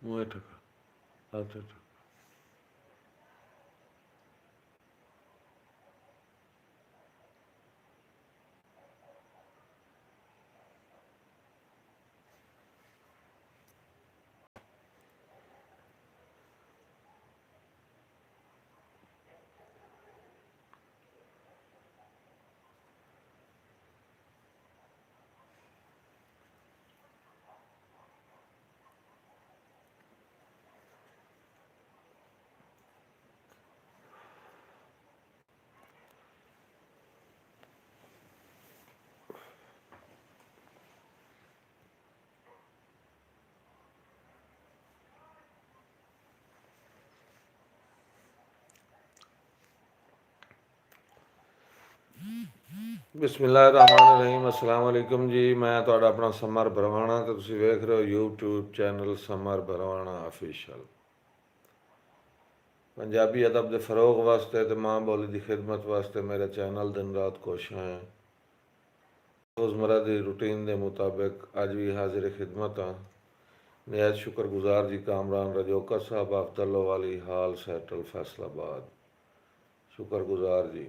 मुँह ठका हाथ ठका। बिस्मिल्लाहिर्रहमानिर्रहीम। अस्सलाम वालेकुम जी। मैं ਤੁਹਾਡਾ ਆਪਣਾ ਸਮਰ ਬਰਵਾਣਾ ਤੇ ਤੁਸੀਂ ਵੇਖ ਰਹੇ ਹੋ YouTube channel Samar Barwana official. Punjabi ਅਦਬ ਦੇ ਫਰੋਗ ਵਾਸਤੇ ਤੇ ਮਾਂ ਬੋਲੀ ਦੀ ਖਿਦਮਤ ਵਾਸਤੇ ਮੇਰੇ ਚੈਨਲ ਦਿਨ ਰਾਤ ਕੋਸ਼ਿਸ਼ਾਂ ਹੈ। रोज़मर्रा की रूटीन के मुताबिक अज भी हाजिर खिदमत हाँ। नहायत शुक्रगुजार जी कामरान रजोका साहब अफदलो वाली हाल सैटल फैसलाबाद, शुक्रगुजार जी।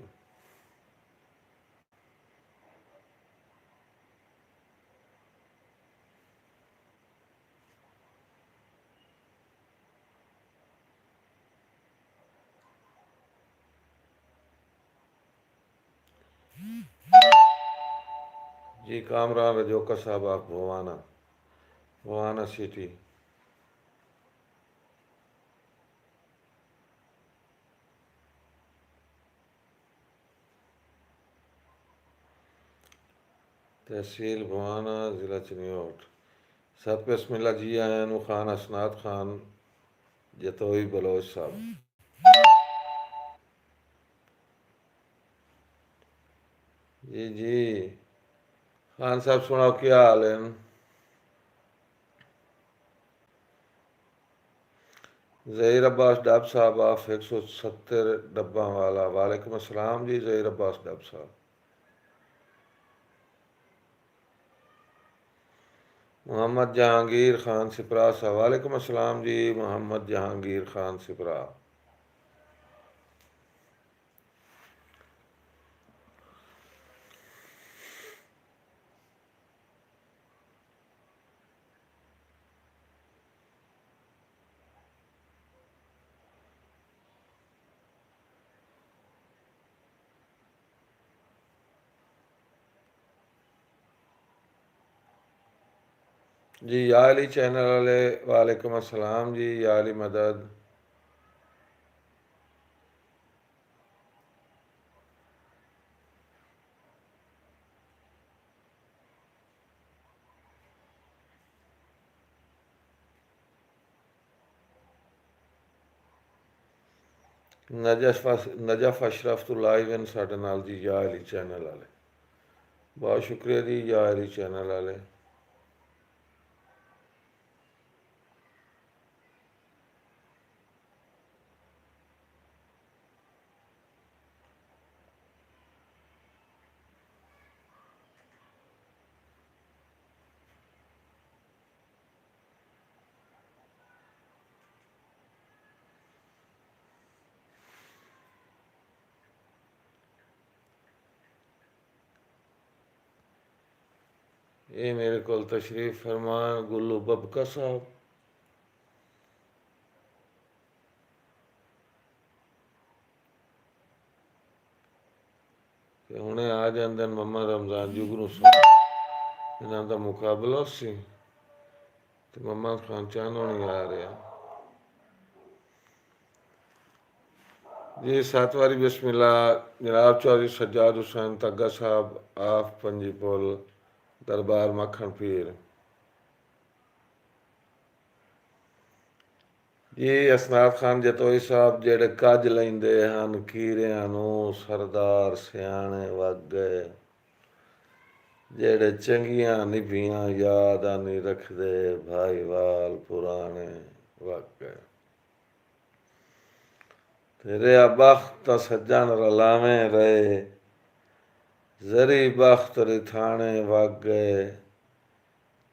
जी कामरान रजोका साहब आप भवाना, भवाना सिटी। तहसील भवाना, ज़िला चिन्योट। सत बिस्मिल्लाह जी आया नू खान असनाद खान जतोई बलोच साहब। जी जी खान साहब सुनाओ क्या हाल है? ज़हीर अब्बास डब साहब आप 170 डब्बा वाला, वालेकुम अस्सलाम जी ज़हीर अब्बास डब साहब। मोहम्मद जहांगीर खान सिपरा साहब, वालेकुम अस्सलाम जी मोहम्मद जहांगीर खान सिपरा। जी या अली चैनल वाले, वालेकुम अस्सलाम जी या अली मदद। नजफ अशरफ तो लाइव इन साढ़े नाल जी या अली चैनल वाले, बहुत शुक्रिया जी या अली चैनल वाले। ये मेरे को तशरीफ फरमा गुल्लू बबका साहब। हुणे आ जाते मम्मा रमजान जुगनू इन्हों का मुकाबला सी तो मम्मा खान चान होनी आ रहा जी। सात वारी बिस्मिल्ला जनाब चौधरी सज्जाद हुसैन तग्गा साहब आफ पंजी पुल दरबार मक्खन पीर जी। असनाद खान जतोई साहब जेड़े कज लेंदे हन कीरियां नू सरदार सियाने वग गए, जेड़े चंगियां निभियां याद नहीं रखदे भाईवाल पुराने वग गए। तेरे बख्त सज्जन रलावें रहे जरी बख्त रिथाने वग गए,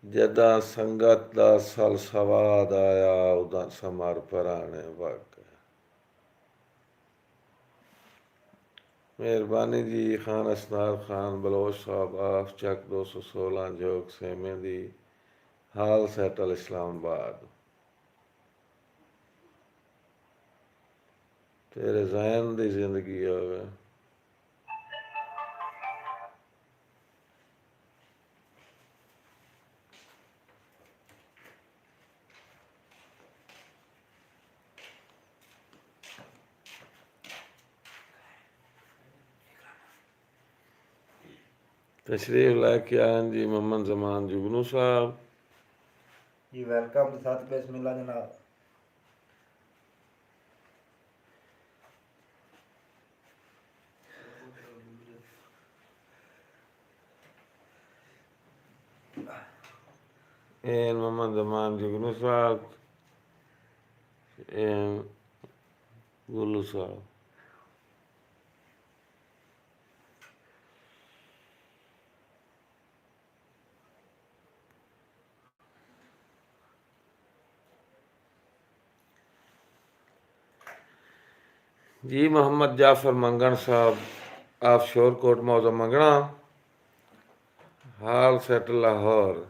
जदा संगत दा सल सवाद आया उदा समर पराने वक। मेहरबानी जी खान असनार खान बलोच साहब आफ चक 216 जोग सेमे दी हाल सैटल इस्लामाबाद। तेरे जहन दी जिंदगी होवे। तशरीफ लेके आए जी मोहम्मद जमान जुगनू साहब जी। वेलकम के साथ बिस्मिल्लाह जनाब। एन मोहम्मद जमान जुगनू साहब एन गुल्लू साहब। जी मोहम्मद जाफर मंगन साहब आप शोरकोट मौजा मंगना हाल सेट लाहौर।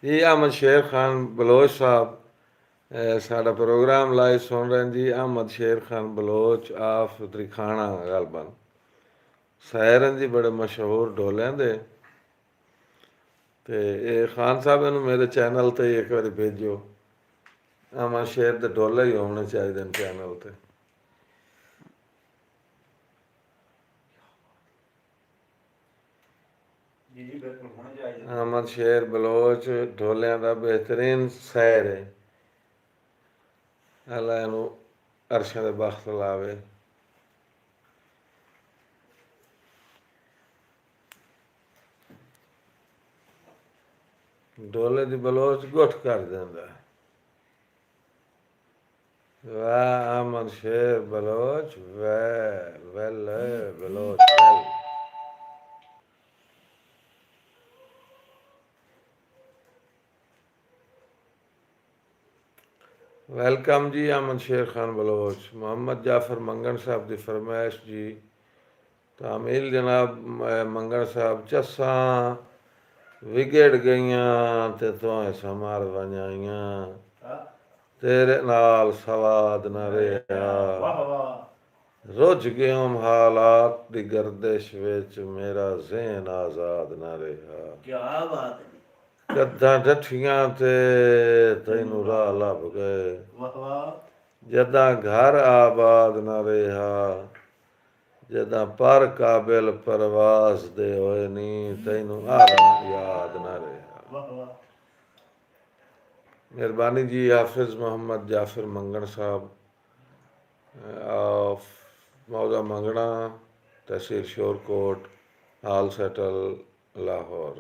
जी अहमद शेर खान बलोच साहब साडा प्रोग्राम लाइव सुन रहे हैं जी। अहमद शेर खान बलोच आफ त्रिखाना गलबन सैरन जी बड़े मशहूर ढोलियां दे। ते खान साहब इनू मेरे चैनल ते एक बारी भेजो। अहमद शेर दे ढोले ही होने चाहिए चैनल ते। जी जी बिल्कुल होने चाहिए। अहमद शेर बलोच ढोलियां दा बेहतरीन सैर है। अल्लाह इनू अरशां दे बख्त लावे। ढोले दी बलोच गुठ कर देंदा। वाह Ahmad Sher Baloch well Baloch well. Welcome ji Ahmad Sher Khan Baloch. Mohammad Jafar Mangan साहब की फरमाइश जी तामील जनाब मंगन साहब चसा विगड़ गईयां ते तोहें समार वजाइयां तेरे नाल सवाद न रहा वाह वाह। रुझ गयों हालात दी गर्दिश विच मेरा ज़हन आज़ाद न रहा। क्या बात है। कद्दां डठियां ते तैनू राह लभ गए वाह वाह। जदां घर आबाद न रहा जदां पर काबिल परवाज दे होए नी तैनू आलम याद न रहा। वाह वाह। मेहरबानी जी हाफिज मोहम्मद जाफर मंगन साहब ऑफ मौजा मंगना तहसील शोरकोट हाल सेटल लाहौर।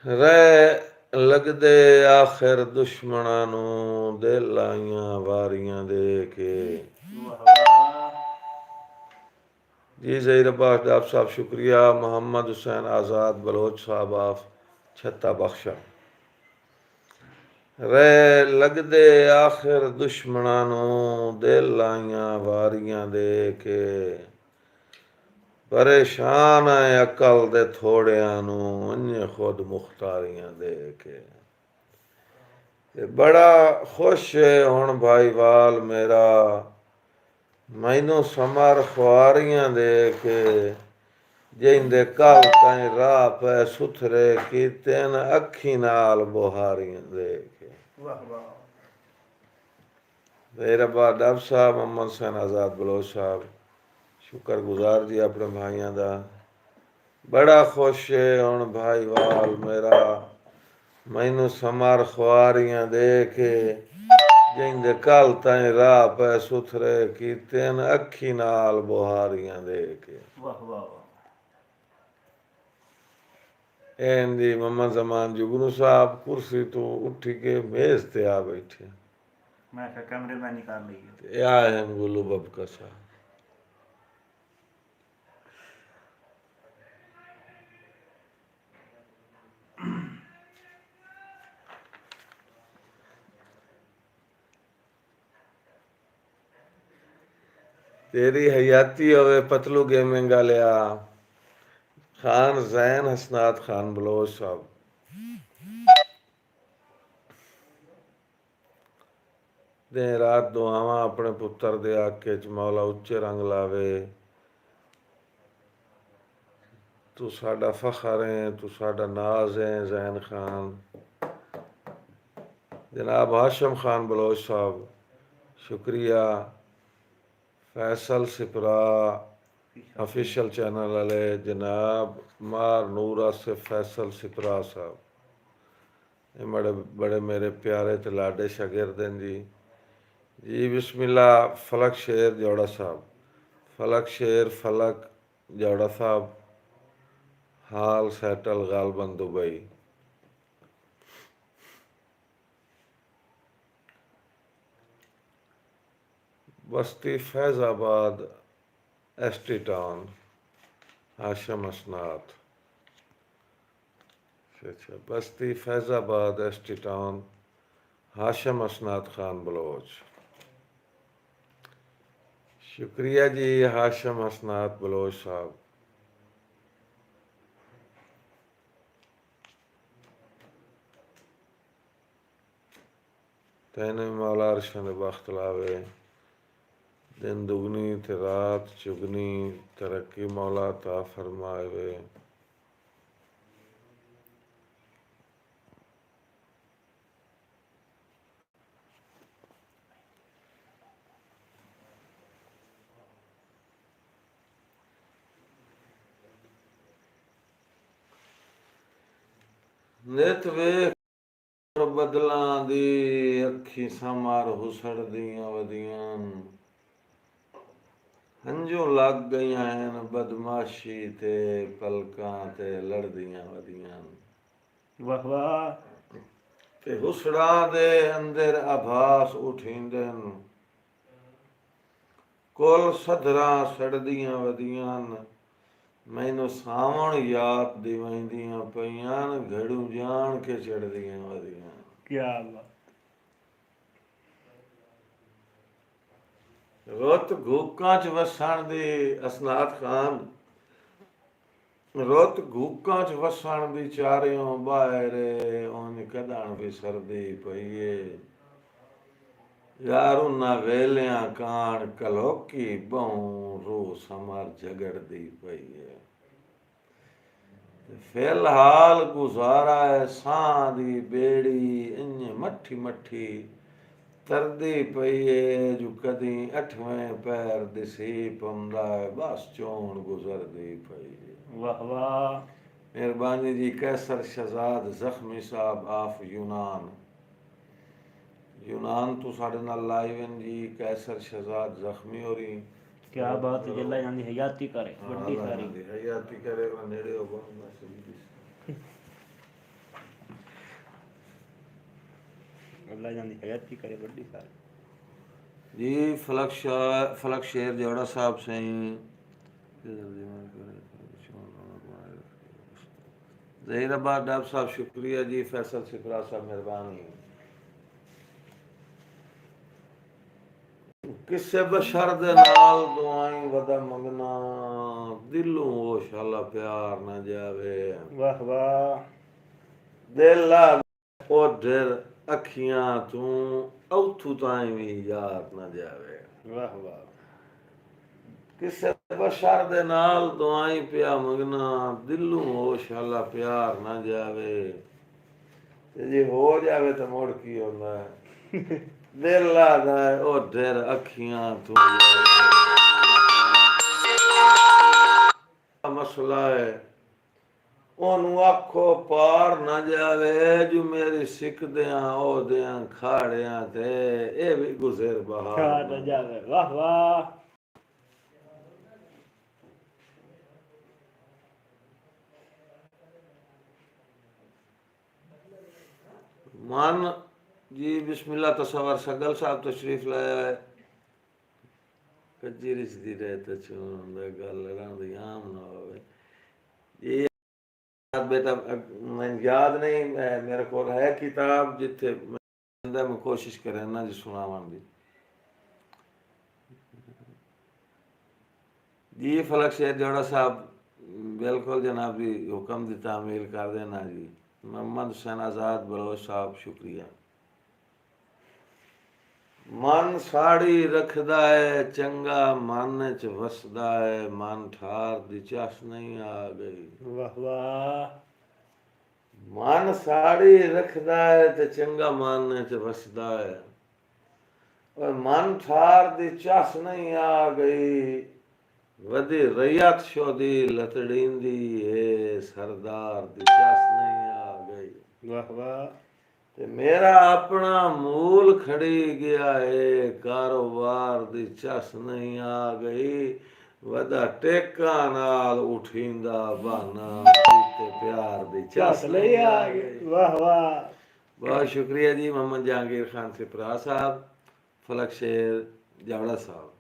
रह लगदे आखिर दुश्मनां नू दिल आइयां वारियां दे के। वाह वाह। जी ज़हीर अब्बास डाब साहब शुक्रिया। मोहम्मद हुसैन आज़ाद बलोच साहब आफ छत्ता बख्शा। रह लगदे आखिर दुश्मनां नू दिल आइयां वारियां दे के परेशान है अकल दे थोड़ियां नू अन्य खुद मुख्तारियां दे के। ते बड़ा खुश है हुण भाईवाल मेरा मैनू समर खुआरियां दे के जिंदे कल ताईं राह पै सुथरे कीते न अखी नाल बुहारियां दे के। वाह वाह। रब्बा डब साहब मोहम्मद हुसैन आज़ाद बलोच साहब शुक्रगुजार जी अपने भाइयों का। बड़ा खुश है हुण भाईवाल मेरा मैनू समर खुआरियां दे के जिंदे कल ताईं राह पै सुथरे कीते न अखी नाल बुहारियां दे के। वाह वाह। एंदी मम्मा जमान जुगनू साहब कुर्सी तो उठी के मेज ते आ बैठे मैं क्या कैमरे में निकाल ली है। ते आए हैं गुल्लू बबका साहब। तेरी हयाती होवे पतलू गेमिंग लिया खान जैन हसनात खान बलोच साहब दिन रात दुआवां अपने पुत्र दे आके च मौला उच्चे रंग लावे। तू साडा फखर है, तू साडा नाज है जैन खान। जनाब हाशम खान बलोच साहब शुक्रिया। फैसल सिपरा ऑफिशियल चैनल वाले जनाब मार नूरा से फैसल सिपरा साहब ये बड़े बड़े मेरे प्यारे ते लाडे शागिर्द हैं जी। जी बिस्मिल्लाह फलक शेर जौड़ा साहब फलक शेर फलक जौड़ा साहब हाल सेटल गालबन Dubai. Basti Faizabad ST town Hasham Asnat. अच्छा बस्ती फैज़ाबाद एसटी टाउन हाशम असनात खान बलोच। शुक्रिया जी हाशम असनात बलोच साहब। तैने मौला अरशन बख्त लावे दिन दुगनी ते रात चुगनी तरक्की मौला ता फरमावे। नित वेख बदलां दी अखी समार हुसड़ दियां वदियां हंजू लग गईयां हैं बदमाशी ते पलकां ते लड़दियां वदियां वाह वाह। ते हुसड़ां दे अंदर आभास उठींदन कुल सदरां सड़दियां वदियां मैनू सावण याद दिवाइंदियां पईयां घड़ू जान के चढ़दियां वदियां। क्या बात। रुत घूकां च वसण दी असनात खान रुत घूकां च वसण दी चारियों बाहरे उन कदण भी सरदी पईए यार उन्हां वेलियां कान कलोकी बहु रूह समर झगड़दी पईए। फिलहाल गुजारा है सां दी बेड़ी इंज मठी मठी तरदी पईए जो कदी अठवें पैर दिसी पमदा बस चोण गुजरदी पईए। वाह वाह। मेहरबानी जी कैसर शहजाद जख्मी साहब आफ यूनान यूनान तो साढ़े नाल लाइव हैं जी कैसर शहजाद जख्मी हो रही। क्या बात है। जल्ला जानी हयाती करे बड़ी सारी। हयाती करे नेड़े हो अल्लाह जानी हयाती करे बड़ी सारी। जी फलक शेर जोड़ा साहब से जहीराबाद डाब साहब शुक्रिया जी। फैसल सिफरा साहब मेहरबानी। किसे बशर दे नाल दुआई वदा मंगना दिलों वो शाला प्यार न जावे। वाह वाह। दिल ला ओ ढेर अखियां तू औथू ताई भी याद न जावे। वाह वाह। किसे बशर दे नाल दुआई पिया मंगना दिलों वो शाला प्यार न जावे ते जे हो जावे तो मुड़ की होंदा है दिल लादा है ओ ढेर अखियां तू मसला है ओनू आखो पार ना जावे जो मेरी सिख दियां ओ दियां खाड़ियां ते ए भी गुजर बहार क्या ना न जावे। वाह वाह। मान जी बिस्मिल्लाह तसव्वुर सगल साहब तशरीफ लाया है कच्ची रिश्ती रहते चून गल रंदी आम ना होवे ये बेटा मैं याद नहीं मेरे को है किताब जिथे मैं कोशिश करें ना जी सुनावन दी जी फलक शेर जोड़ा साहब बिल्कुल जनाब जी हुक्म दी तामील कर देना जी मोहम्मद हुसैन आज़ाद बलोच साहब शुक्रिया मन साड़ी रखदा है चंगा मन च वसदा है मन ठार दी चस नहीं आ गई वाह वाह मन साड़ी रखदा है ते चंगा मन च वसदा है और मन ठार दी चस नहीं आ गई वदी रैयत शोदी लतड़ींदी है सरदार दी चस नहीं आ गई वाह वाह ते मेरा अपना मूल खड़ी गया है कारोबार दी चस नहीं आ गई वदा टेका नाल उठींदा बहाना ते प्यार दी चस नहीं आ गई वाह वाह बहुत शुक्रिया जी मोहम्मद जहांगीर खान सिपरा साहब फलक शेर जावड़ा साहब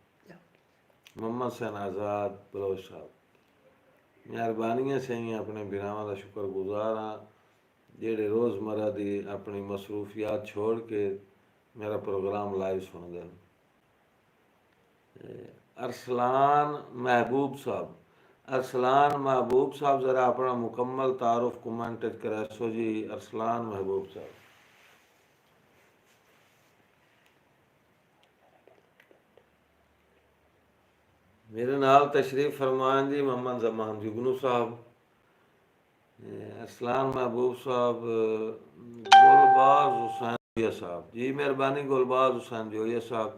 मोहम्मद हुसैन आज़ाद बलोच साहब मेहरबानियां से ही अपने बिरावां दा शुक्रगुजार हाँ जेड़े रोज़मर्रा दी अपनी मसरूफियात छोड़ के मेरा प्रोग्राम लाइव सुनदे न अरसलान महबूब साहब ज़रा अपना मुकम्मल तारुफ कमेंट करासो जी अरसलान महबूब साहब मेरे नाल तशरीफ फरमान जी मोहम्मद जमान जुगनू साहब अरसलान महबूब साहब गुलबाज हुसैन जोया साहब जी मेहरबानी गुलबाज हुसैन जोया साहब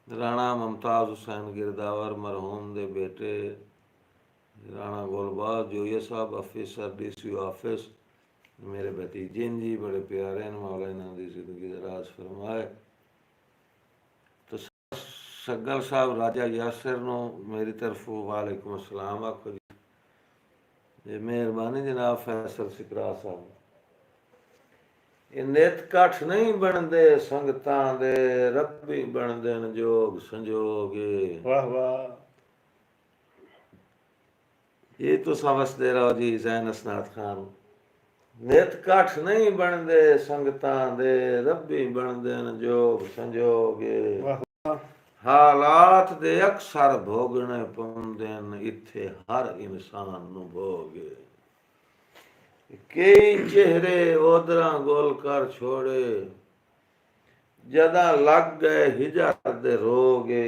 राणा मुमताज़ हुसैन गिरदावर मरहूम दे बेटे राणा गुलबाज जोया साहब ऑफिसर DCO ऑफिस मेरे भतीजे जी बड़े प्यारे न मौला इन्हां दी जिंदगी दराज फरमाए तो सगल साहब राजा यासिर नो मेरी तरफों वालेकुम अस्सलाम आखो जी मेहरबानी जनाब फैसल सिकरा साहब ये नित कठ नहीं बनते संगतां दे रब्बी बनदे न जोग संजोगे वाह वाह ये तो समझते रहो जी जैन असनाद खान नित कठ नहीं बनते संगतां दे रब्बी बनदे न जोग संजोगे वाह हालात दे अक्सर भोगने पौंदे न इत्थे हर इंसान नू भोगे कई चेहरे ओदरा गोल कर छोड़े जदा लग गए हिजर दे रोगे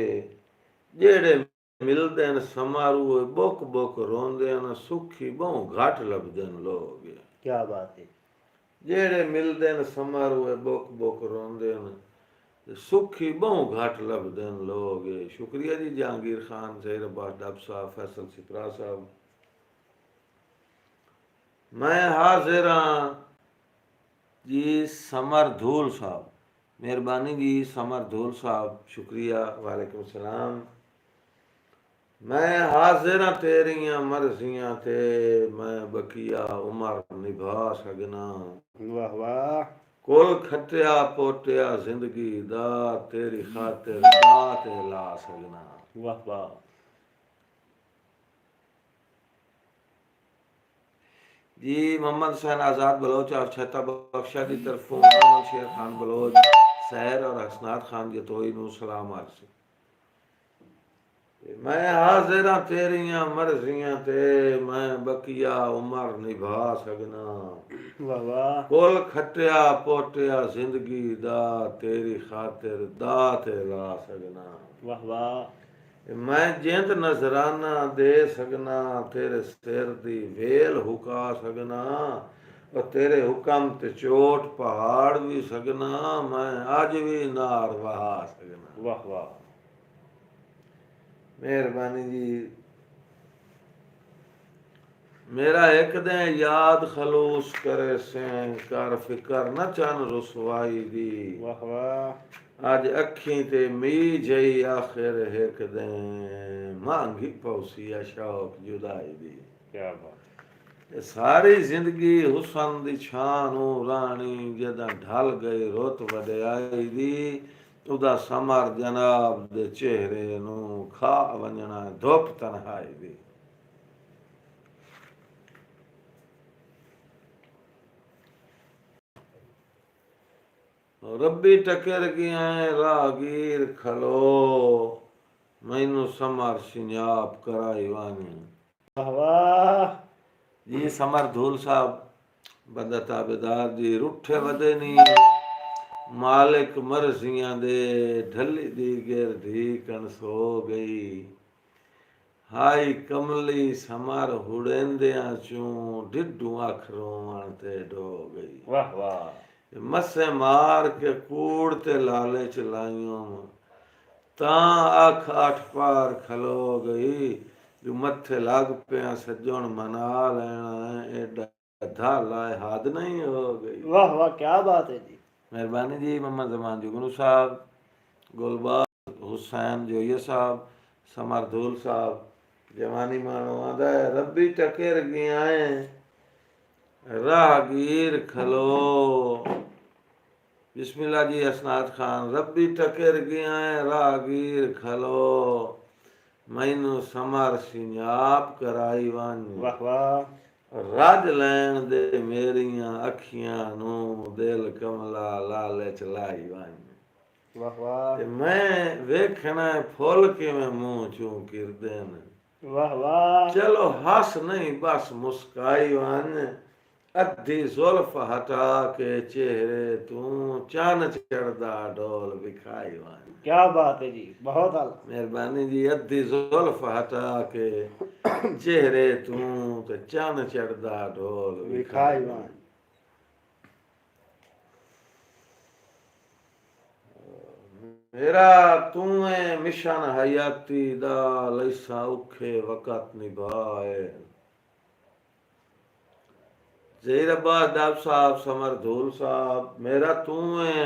जेड़े मिलदे न समारू बुक बुक रोंदे न सुखी बहु घट लभदे न लोग क्या बात है जेड़े मिलदे न समारू बुक बुक रोंदे न सुखी बहु घट लभदे न लोग शुक्रिया जी जहांगीर खान जहीर अब्बास डब साहब फैसल सिपरा साहब मैं हाजिर हाँ जी समर धूल साहब मेहरबानी जी समर धूल साहब शुक्रिया वालेकुम सलाम मैं हाजिर हाँ तेरियां मर्जियां ते मैं बकिया उमर निभा सकना वाह वाह कुल खटिया पोटिया जिंदगी दा तेरी खातिर दात ला सकना वाह वाह जी मोहम्मद हुसैन आज़ाद बलोच और छता बख्शा की तरफों मोहम्मद शेर खान बलोच सैर और हसनात खान जतोई नू सलाम अर्ज़ मैं हाजिर हाँ तेरियां मर्जियां ते मैं बकिया उमर निभा सकना वाह वाह कुल खटिया पोटिया जिंदगी दा तेरी खातिर दात ला सकना वाह वाह मैं जिंद नजराना दे सकना तेरे सिर दी वेल हुका सकना और तेरे हुक्म ते चोट पहाड़ भी सकना मैं अज भी नार वहा सकना वाह वाह मेहरबानी जी मेरा एक दे याद खलूस करे से कर फिकर न चन रुसवाई दी वाह वाह अज अखी ते मी जई आखिर एक दे मांगी पौसी शौक जुदाई दी क्या बात ते सारी जिंदगी हुसन दी छान राणी जदा ढल गई रुत वड्याई दी उदा समर जनाब दे चेहरे नू खा वंजना धुप तन्हाई दी। रब्बी टकर गया राहगीर खलो मैनू समर सिंजाब कराई वानी। वाह वाह जी समर धूल साहब बंदा ताबेदार जी रुठे वदे नी मालिक मरसियां दे ढली दी गिरधी कण सो गई। हाई कमली समर हुड़ेंदियां चूं ढिडू अखरों ते डो गई। वाह वाह मसे मार के कूड़ ते लाले चलाइयों ता अख अठ पार खलो गई। जो मथे लग पिया सज्जण मना लेना एडा धा लाए हाथ नहीं हो गई। वाह वाह क्या बात है जी। मेहरबानी जी मोहम्मद जमान जुगनू साहब, गुलबाज हुसैन जोइया साहब, समर धूल साहब जवानी मानो आदा है रब्बी टकेर गया है राहगीर खलो। बिस्मिल्लाह जी असनाद खान रब्बी टकेर गया है राहगीर खलो मैनू समर सिंजाब कराई वन। वाह वाह रज लैन दे मेरियां अखियां नू दिल कमला लालच लाई वन। वाह वाह ते मैं वेखना फुल किवें मूंह चूं किरदे न। वाह वाह चलो हस नहीं बस मुस्काई वन अद्धी जुल्फ हटा के चेहरे तू चन चढ़दा डोल विखाई वन। क्या बात है जी बहुत आला। मेहरबानी जी अद्धी जुल्फ हटा के चेहरे तू ते चन चढ़दा ढोल विखाई विखाई वन। वन। मेरा तू है मिशन हयाती दा लैसा औखे वक़्त निभाए। ज़हीर अब्बास डाब साहब, समर धूल साहब मेरा तू है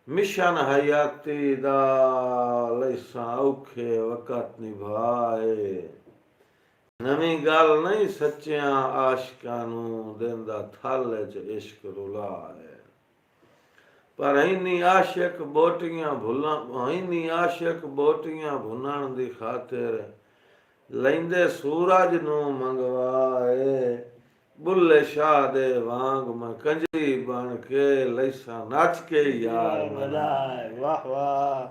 मिशन हयाती दा लैसा औखे वक़्त निभाए। नवी गल नहीं सच्चियां आशिकां नू देंदा थल च इश्क रुलाए। पर इन्नी आशिक बोटियां भुनण दी खातिर लैंदे सूरज नू मंगवाए। बुल्ले शाह दे वांग मैं कंजरी बन के लैसा नच के यार मनाए। वाह वाह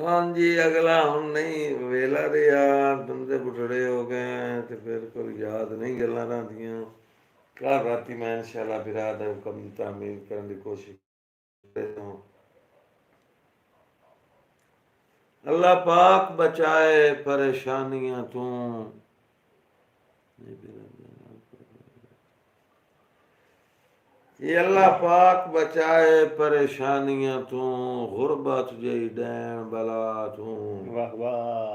हाँ जी अगला हम नहीं वेला रहा बंदे बुढ़ड़े हो गए हैं तो फिर कोई याद नहीं गल्लां रहिंदियां कल राती मैं इंशाअल्लाह बिरा दा हुक्म दी तामील करन दी कोशिश करता हूं। अल्लाह पाक बचाए परेशानियां तू ये अल्लाह पाक बचाए परेशानियां तू गुरबत जई डैन बला तू वाह वाह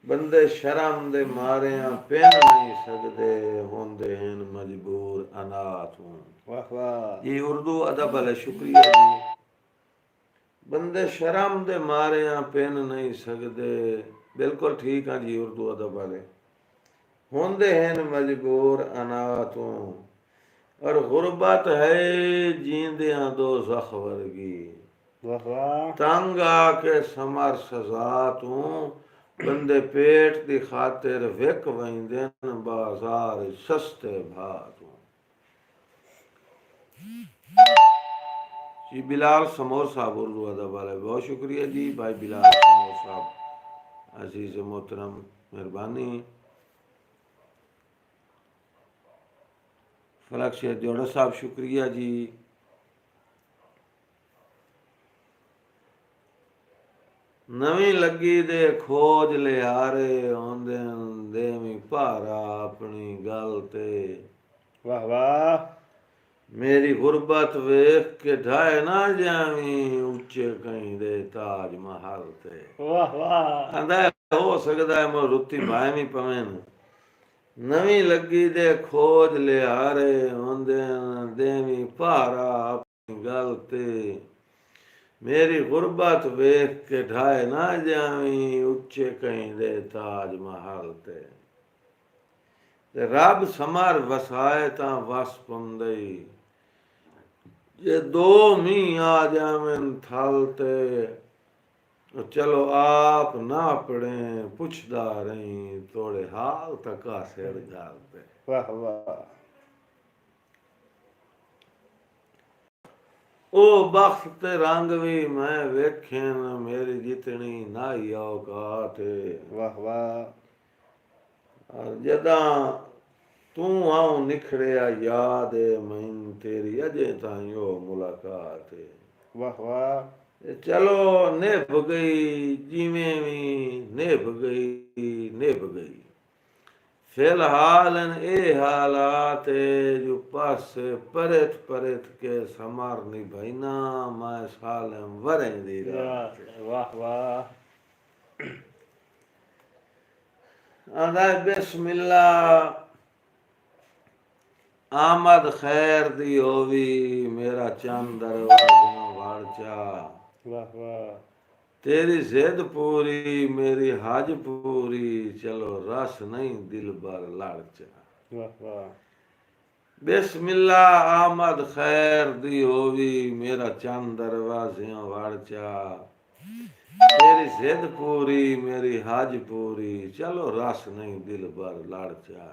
बंदे शर्म दे मारियां पेन नहीं सकदे होंदे हन मजबूर अनाथ हूं। वाह वाह ये उर्दू अदब वाले शुक्रिया जी। बंदे शर्म दे मारियां पेन नहीं सकदे बिल्कुल ठीक है जी उर्दू अदब वाले होंदे हन मजबूर अनाथ हूं और गुरबत है जींदियां दो जख वर्गी वाह वाह तंग आके समर सजा तू बंदे पेट दी खातिर विक वहिंदे बाजार सस्ते भा तू। जी बिलाल समोर साहब उर्दू अदब वाले बहुत शुक्रिया जी भाई बिलाल समोर साहब अजीज मोहतरम मेहरबानी। फलक शेख जोड़ा साहब शुक्रिया जी। नवी लगी दे खोज लिहारे आंदे देवी भारा अपनी गल ते वाह वाह मेरी गुरबत वेख के ढाए ना जावी उच्चे कहीं दे ताज महल ते वाह वाह आंदा हो सकदा है मैं रुत्ती भाए भी पवेन नवी लगी दे खोज लिहारे आंदे देवी भारा अपनी गल ते मेरी गुरबत वेख के ढाए ना जावी उच्चे कहीं दे ताज महल ते रब समार वसाए ता वस पुंदई जे दो मी आ जावन थल ते चलो आप ना पड़े पुछदा रही थोड़े हाल तक सिर गाल ते वाह वाह ओ बख्त रंग भी मैं वेखेन मेरी जितनी नाई औकात वाह वाह और जदा तू आऊं निखड़िया याद मैन तेरी अजे ताईं मुलाकात वाह वाह चलो निभ गई जिमें भी निभ गई फिलहाल ए हालात जो पास परत परत के समार निभाइना मैं सालम वरें दी रात वाह वाह आंदा बिस्मिल्ला आमद खैर दी होवी मेरा चंद दरवाज़ा वारचा वाह वाह तेरी जिद पूरी मेरी हज पूरी चलो रस नहीं दिल भर लड़चा वाह वाह बिस्मिल्ला आमद खैर दी होवी मेरा चंद दरवाज़ा वारचा तेरी जिद पूरी मेरी हज पूरी चलो रस नहीं दिल भर लड़चा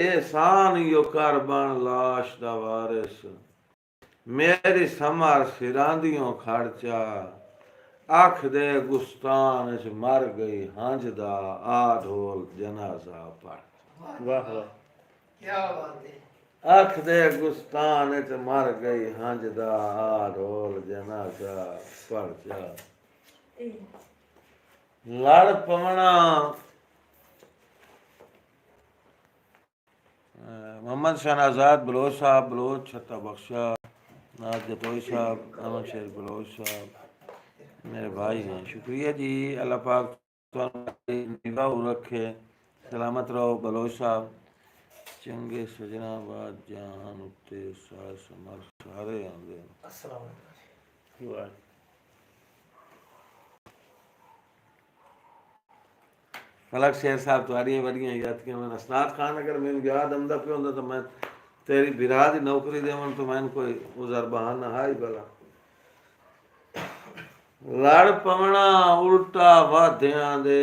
एहसान यो कर बन लाश दा वारिस मेरी समर सिरांदियों खर्चा अख दे गुस्तान च मर गई हंज दा आ ढोल जनाजा पड़ वाह वाह क्या बात है। अख दे गुस्तान च मर गई हंज दा आ ढोल जनाजा पड़ जा लड़ पवना मोहम्मद शहनाजाद बलोच साहब बलोच छत्ता बख्शा नाज जतोई साहब अमन शेर बलोच साहब मेरे भाई हैं शुक्रिया जी अल्लाह पाक निगाह रखे सलामत रहो बलोच साहब चंगे सजना बाद जहान उत्ते सार समर सारे आंदे अस्सलाम वालेकुम। वाह फलक शेर साहब तुम्हारियां बड़ियां यादियां मैं असनाद खान अगर मैंने याद आंदा पियो होंदा तो मैं तेरी बिरा दी नौकरी देवन तो मैंने कोई उजर बहाना है ही भला लड़ पवना उल्टा वाद्यां दे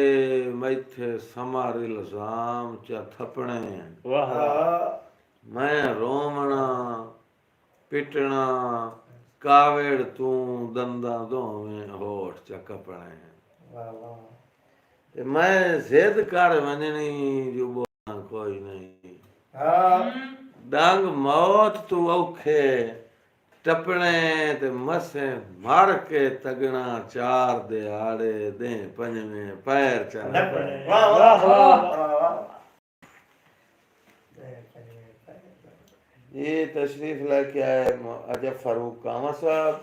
मैथे समार इल्जाम च थपने वाह वाह मैं रोवना पिटना ਕਾਵੜ ਤੂੰ ਦੰਦਾਂ ਦੋਵੇਂ ਹੋਠ ਚ ਕਪਣੇ ਵਾਹ ਵਾਹ ਤੇ ਮੈਂ ਜ਼ਿੱਦ ਕਰ ਵੰਜਣੀ ਜੋ ਬੋਲਾਂ ਕੋਈ ਨਹੀਂ ਹਾਂ ਡੰਗ ਮੌਤ ਤੂੰ ਔਖੇ ਟਪਣੇ ਤੇ ਮਸੇ ਮਾਰ ਕੇ ਤਗਣਾ ਚਾਰ ਦਿਹਾੜੇ ਦੇ ਪੰਜਵੇਂ ਪੈਰ ਚੱਲ ਪਣੇ ਵਾਹ ਵਾਹ ਵਾਹ ये तशरीफ लेके आए अजब फारूक कामा साहब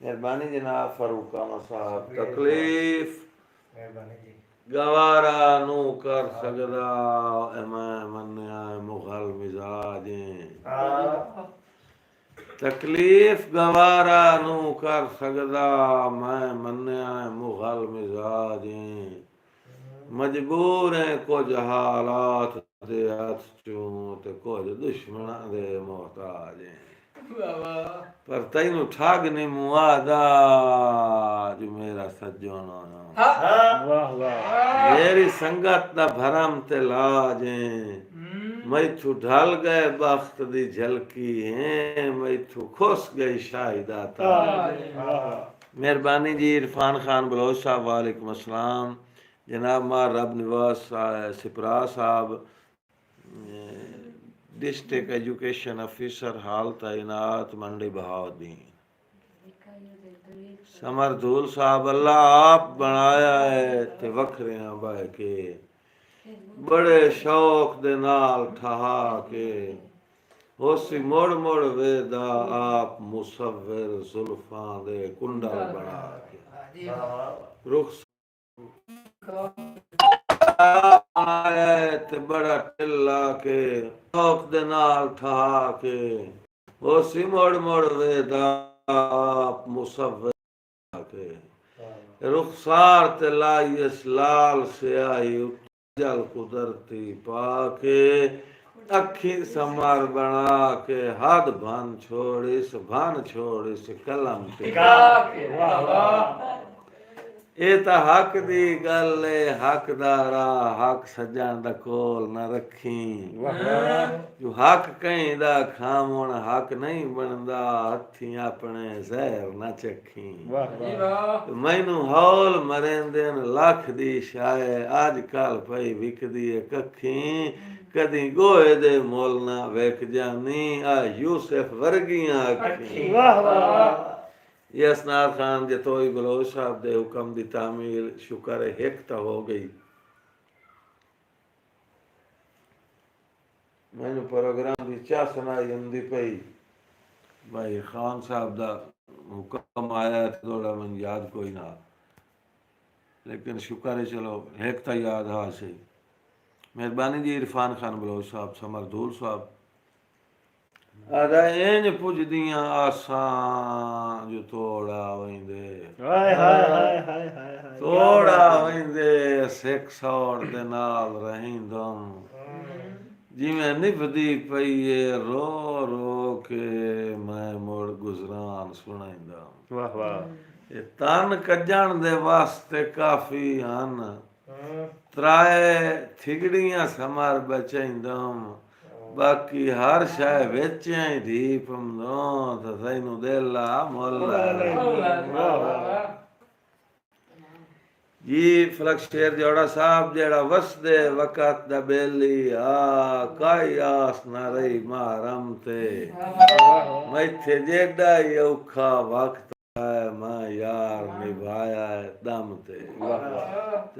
मेहरबानी जनाब फारूक कामा साहब तकलीफ ਮਿਹਰਬਾਨੀ ਜੀ गवारा नू कर सकदा मैं मन्या मुगल मिजाज ਹਾਂ तकलीफ गवारा नू कर सकदा मैं मन्या मुगल मिजाज मजबूर है कुछ हालात दे हथ चों ते कुछ दुश्मना दे मोहताज पर तैनू ठग नहीं मुआदा जो मेरा सज्जन ਵਾਹ ਵਾਹ मेरी संगत दा भरम ते लाज मैथू ढल गए बख्त दी झलकी है मैथू खुस गई शाहिदा ताज मेहरबानी जी इरफान खान बलोच साहब वालेकुम अस्सलाम जनाब मार रब निवास सिपरा साहब डिस्ट्रिक्ट एजुकेशन ऑफिसर हाल तैनात मंडी बहाउद्दीन समरदूल साहब अल्लाह आप बनाया है ते वखरियां बह के बड़े शौक दे नाल ठहा के होसी मोड़ मोड़ वेदा आप मुसव्विर जुल्फां दे कुंडल बना के रुख आया ते बड़ा टिल्ला के शौक दे नाल ठहा के होसी मोड़ मोड़ वेदा आप मुसव्विर के रुखसार ते लाई इस लाल स्याही जल कुदरती पाके अखी समार बना के हद भान छोड़िस भान छोड़िस कलम टिका ਵਾਹ ਵਾਹ ਇਹ ਤਾਂ ਹੱਕ ਦੀ ਗੱਲ ਏ ਹੱਕਦਾਰਾ ਹੱਕ ਸੱਜਣ ਦਾ ਕੋਲ ਨਾ ਰੱਖੀ ਜੋ ਹੱਕ ਕਹਿੰਦਾ ਖਾਵਣ ਹੱਕ ਨਹੀਂ ਬਣਦਾ ਹੱਥੀਂ ਆਪਣੇ ਜ਼ਹਿਰ ਨਾ ਚੱਖੀ ਮੈਨੂੰ ਹੌਲ ਮਰੇਂਦੇ ਲੱਖ ਦੀ ਸ਼ਾਏ ਅੱਜ ਕੱਲ ਪਈ ਵਿਕਦੀ ਏ ਕੱਖੀ ਕਦੀ ਗੋਹੇ ਦੇ ਮੁੱਲ ਨਾ ਵੇਖ ਜਾਨੀ ਆ ਯੂਸਫ ਵਰਗੀਆਂ ਅੱਖੀਂ ਵਾਹ ਵਾਹ यसनार खान जतोई बलोच साहब दे हुक्म दी तामील शुक्र हिक तो हो गई मैनू प्रोग्राम दी चाह सुनाई आंदी पई भाई खान साहब दा हुक्म आया थोड़ा मन याद कोई ना लेकिन शुक्र है चलो हिक तो याद हा सही मेहरबानी जी इरफान खान बलोच साहब समरदूल साहब आदा इंज पुजदियां आसां जो तोड़ा वेंदे ਹਾਏ ਹਾਏ ਹਾਏ ਹਾਏ ਹਾਏ तोड़ा वेंदे सिख सौड़ दे नाल रहिंदम जिवें निभदी पई ए रो रो के मैं मुड़ गुजरान सुनाइंदा ਵਾਹ ਵਾਹ ए तन कजण दे वास्ते काफी हन त्राए थिगड़ियां समर बचाइंदम बाकी हर शाय वेचे धी पमदो तो तैनू देला मोला जी फलक शेर जोड़ा साहब जेड़ा वसदे वक़्त दा बेली आ काई आस ना रही मारम ते मैथे जेड़ा ही औखा वक्त है मैं यार निभाया है दम ते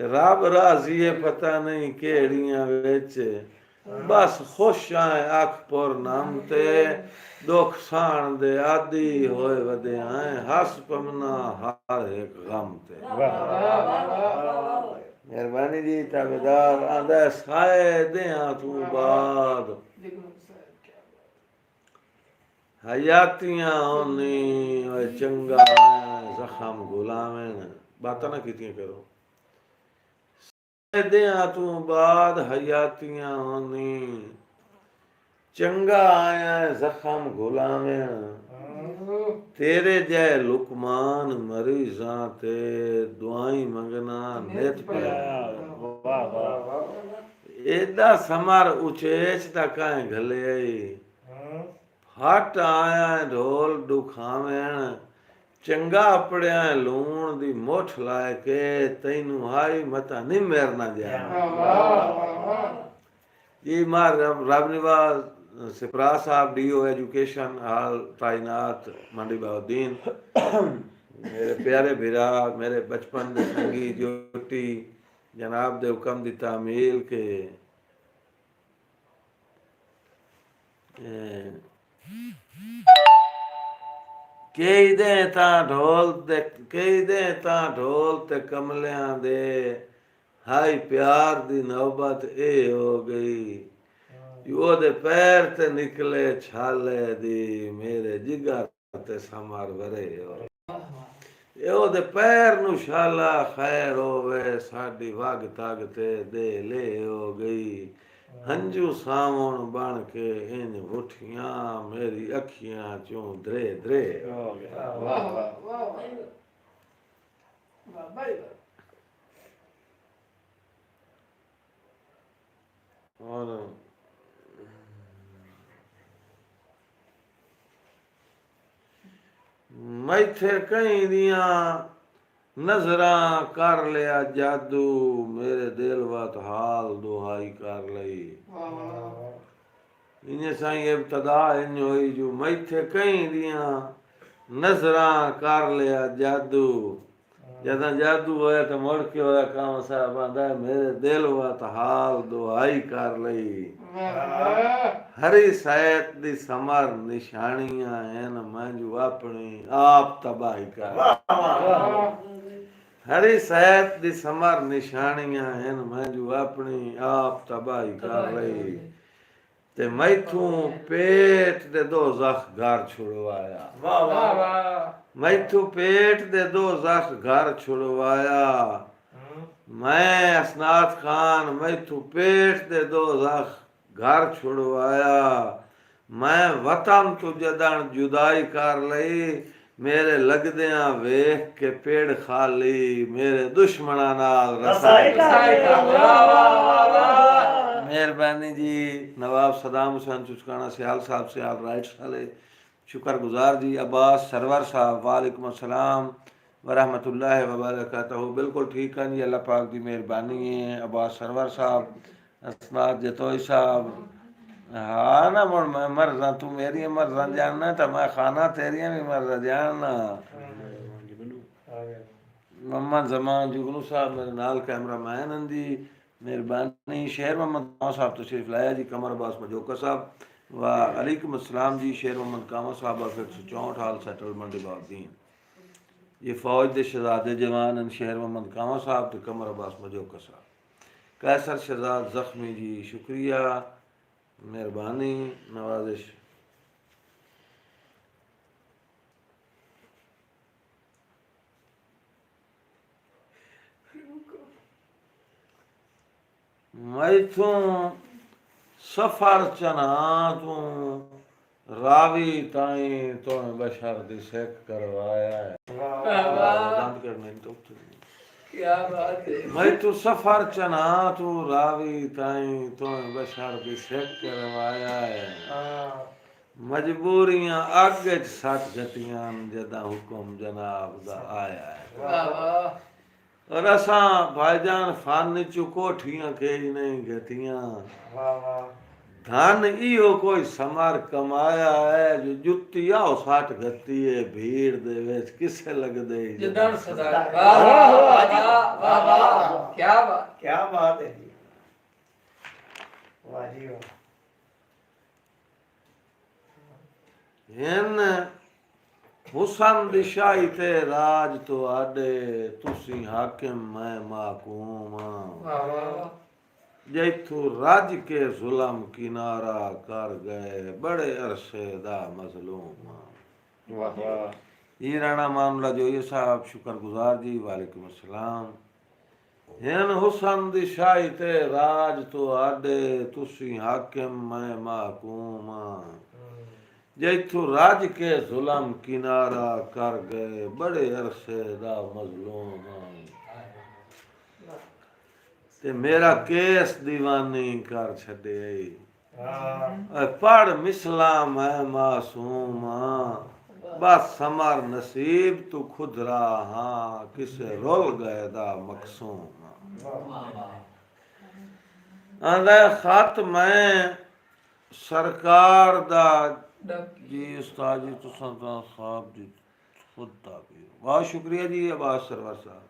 रब राजी है पता नहीं केड़ियां विच बस खुश आए अख पुर नाम ते दुख साण दे आदि होए वदे आए हस पमना हर एक गम ते मेहरबानी जी ताबेदार आंदा साए देया तू बाद हयातियां होनी चंगा जखम गुलामें बातां ना कीतियां करो देया तू बाद हयातियां होनी चंगा आया जखम गुलामे तेरे जय लुकमान मरीजां ते दुआई मंगना नित पे ਵਾਹ ਵਾਹ एदा समर उचेच ता काए घले ਹਟ ਆਇਆ ਢੋਲ ਦੁਖਾਵਣ ਚੰਗਾ ਪੜਿਆ ਲੂਣ ਦੀ ਮੁੱਠ ਲਾਇ ਕੇ ਤੈਨੂੰ ਹਾਈ ਮਤਾ ਨਹੀਂ ਮੇਰਨਾ ਜਾ ਇਹ ਮਾਰ ਰਬ ਨਿਵਾਜ਼ सिपरा साहब DO एजुकेशन हाल ताइनात मंडी बहाउद्दीन मेरे प्यारे भिरा मेरे बचपन दे संगी जोटी जनाब दे हुक्म दी तामील के कई दे ढोल ते कमलियां दे हाई प्यार दी नौबत ए हो गई ਉਹਦੇ ਪੈਰ ਤੇ ਨਿਕਲੇ ਛਾਲੇ ਦੀ ਮੇਰੇ ਜਿਗਰ ਤੇ ਸਮਰ ਵਰੇ ਇਹ ਉਹਦੇ ਪੈਰ ਨੂੰ ਛਾਲਾ ਖੈਰ ਹੋਵੇ ਸਾਡੀ ਵਗ ਤਗ ਤੇ ਦੇ ਲੈ ਹੋ ਗਈ ਹੰਝੂ ਸਾਵਣ ਬਣ ਕੇ ਇਨ ਉਠੀਆਂ ਮੇਰੀ ਅੱਖੀਆਂ ਚੋਂ ਦਰੇ ਦਰੇ ਹੋ ਗਿਆ ਵਾਹ ਵਾਹ ਵਾਹ ਵਾਹ ਬਾਈ ਔਰ ਮੈਥੇ ਕਈ ਦੀਆਂ ਨਜ਼ਰਾਂ ਕਰ ਲਿਆ ਜਾਦੂ ਮੇਰੇ ਦਿਲ ਵਤ ਹਾਲ ਦੁਹਾਈ ਕਰ ਲਈ ਇਨੇ ਸਾਈਂ ਇਬਤਦਾ ਇਨ ਹੋਈ ਜੋ ਮੈਥੇ ਕਈ ਦੀਆਂ ਨਜ਼ਰਾਂ ਕਰ ਲਿਆ ਜਾਦੂ ਜਦੋਂ ਜਾਦੂ ਹੋਇਆ ਤਾਂ ਮੁੜ ਕੇ ਹੋਇਆ ਕੰਮ ਸਾਹਿਬ ਆਂਦਾ ਮੇਰੇ ਦਿਲ ਵਤ ਹਾਲ ਦੁਹਾਈ ਕਰ ਲਈ ਹਰੀ ਸੈਤ ਦੀ ਸਮਰ ਨਿਸ਼ਾਨੀਆਂ ਹਨ ਮੈਂ ਜੋ ਆਪਣੀ ਆਪ ਤਬਾਹੀ ਕਰ ਹਰੀ ਸੈਤ ਦੀ ਸਮਰ ਨਿਸ਼ਾਨੀਆਂ ਹਨ ਮੈਂ ਜੋ ਆਪਣੀ ਆਪ ਤਬਾਹੀ ਕਰ ਲਈ ਤੇ ਮੈਥੋਂ ਪੇਟ ਦੇ ਦੋਜ਼ਖ ਘਰ ਛੁੜਵਾਇਆ ਵਾਹ ਵਾਹ ਵਾਹ ਮੈਥੋਂ ਪੇਟ ਦੇ ਦੋਜ਼ਖ ਘਰ ਛੁੜਵਾਇਆ ਮੈਂ ਅਸਨਾਤ ਖਾਨ ਮੈਥੋਂ ਪੇਟ ਦੇ ਦੋਜ਼ਖ घर छुड़वाया मैं वतन तो जदन जुदाई कर लई मेरे लगदियां वेख के पेड़ खाली मेरे दुश्मना नाल रसाई मेहरबानी जी नवाब सदाम हुसैन चुचकाना सियाल साहब से आप राइट साले शुक्रगुजार जी अब्बास सरवर साहब वालेकुम अस्सलाम वरहमतुल्लाहि व बरकातहू बिल्कुल ठीक है जी अल्लाह पाक की मेहरबानी है अब्बास सरवर साहब असनाद जतोई साहब हाँ ना मुड़ मैं मर्जा तू मेरी मर्जा जानना तो मैं खाना तेरिया भी मर्जा जानना मोहम्मद जमान जुगनू साहब मेरे नाल कैमरा मैन हैं जी मेहरबानी शेर मोहम्मद कामा साहब तशरीफ लाया जी कमर अब्बास मजोका साहब व अलैकुम अस्सलाम जी शेर मोहम्मद कामा साहब और 164 हाल सेटलमेंट बाबदीन ये फौज के शहजादे जवान हैं शेर मोहम्मद कामा साहब तो कमर अब्बास मजोका साहब कैसर शहजाद जख्मी जी शुक्रिया मेहरबानी नवाजिश मैथों सफर चना तू रावी ताई तो बशर दी सिख करवाया है दंद करने तो क्या बात है मैं तू सफर चना तू रावी ताई तो बशर दी सिख करवाया है मजबूरियां अग सट गतियां जदा हुक्म जनाब दा आया है वाह वाह और असा भाईजान फन चु कोठियां के नहीं गतियां वाह वाह धन इहो कोई समर कमाया है जो जुत्ती आओ सट गती है भीड़ दे विच किसे लगदे जदन सदा वाह वाह वाह वाह क्या बात है जी वाह जी वाह इन हुसन दिशाई ते राज तो आडे तुसी हाकिम मैं महकूम वाह वाह जैथू रज के जुलम किनारा कर गए बड़े अरसे दा मजलूम वाह वाह ये राणा मामला जो ये साहब शुक्रगुजार जी वालेकुम अस्सलाम हिन हुसन दी शाही ते राज तो आडे तुसी हाकिम मैं महकूम जैथू रज के जुलम किनारा कर गए बड़े अरसे दा मजलूम ते मेरा केस दीवानी कर छड़े पढ़ मिसला मैं मासूम बस समर नसीब तू खुद रहा किसे रोल गए दा मकसूम आंदा खत मैं सरकार दा जी उस्ताद जी तुसां दा साहब जी खुद दा भी बहुत शुक्रिया जी अब्बास सरवर साहब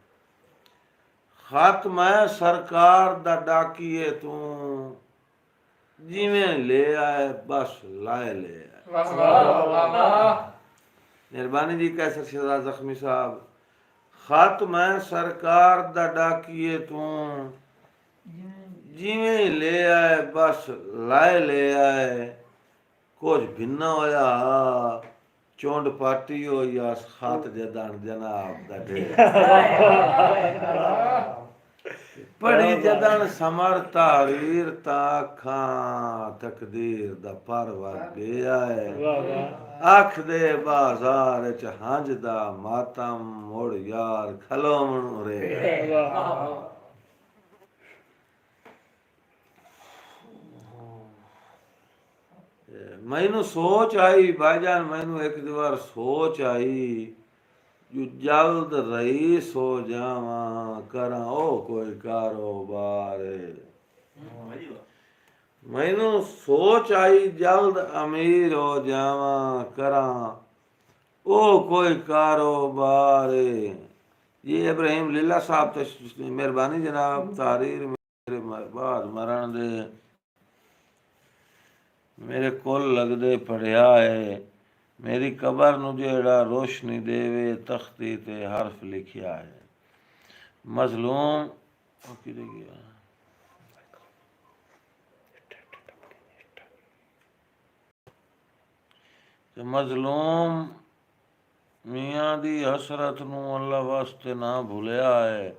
खत मैं सरकार दा डाकीए तू जिवें ले आए बस लाए ले आए वाह वाह वाह वाह मेहरबानी जी कैसर शहजाद जख्मी साहब खत मैं सरकार दा डाकीए तू जिवें ले आए बस लाए ले आए कुछ भिन्ना होया चोंड पाटी हो या खात जदान जनाब दा ढेर पढ़ी जदन समर तारीर ताखा तकदीर दा पर वग गया है अख दे बाजार च हंज दा मातम मुड़ यार खलोमण रे मैनू सोच आई भाईजान मैनू एक बार सोच आई जो जल्द रईस हो जावा करा ओ कोई कारोबार मैनू सोच आई जल्द अमीर हो जावा करा ओ कोई कारोबार ये इब्राहिम लीला साहब तो मेहरबानी जनाब तारीर मेरे बाद मरण दे मेरे कोल लगदे पढ़िया है मेरी कबर नू जेड़ा रोशनी देवे तख्ती ते हर्फ लिखिया है मजलूम किधर गया ते मजलूम मियाँ दी हसरत नू अल्लाह वास्ते ना भुलिया है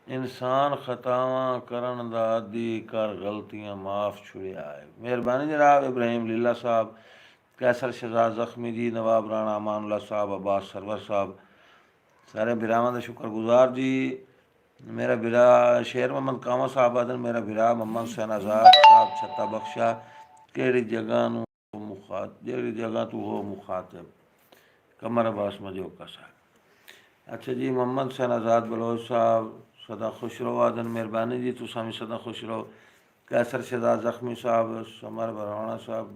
इंसान खतावां करन दा आदी कर गलतियां माफ छुड़िया है मेहरबानी जनाब इब्राहिम लीला साहब कैसर शहजाद जख्मी जी नवाब राणा अमानुल्ला साहब अब्बास सरवर साहब सारे बिरावां दा शुक्रगुजार जी मेरा बिरा शेर मोहम्मद कामा साहब आदन मेरा बिरा मोहम्मद हुसैन आज़ाद साहब छत्ता बख्शा केड़ी जगह नू जेड़ी जगह तू हो मुखातिब कमर अब्बास मजोका साहब अच्छा जी मोहम्मद हुसैन आज़ाद बलोच साहब सदा खुश रहो आदन मेहरबानी जी तुसां भी सदा खुश रहो कैसर शहजाद जख्मी साहब समर बरवाना साहब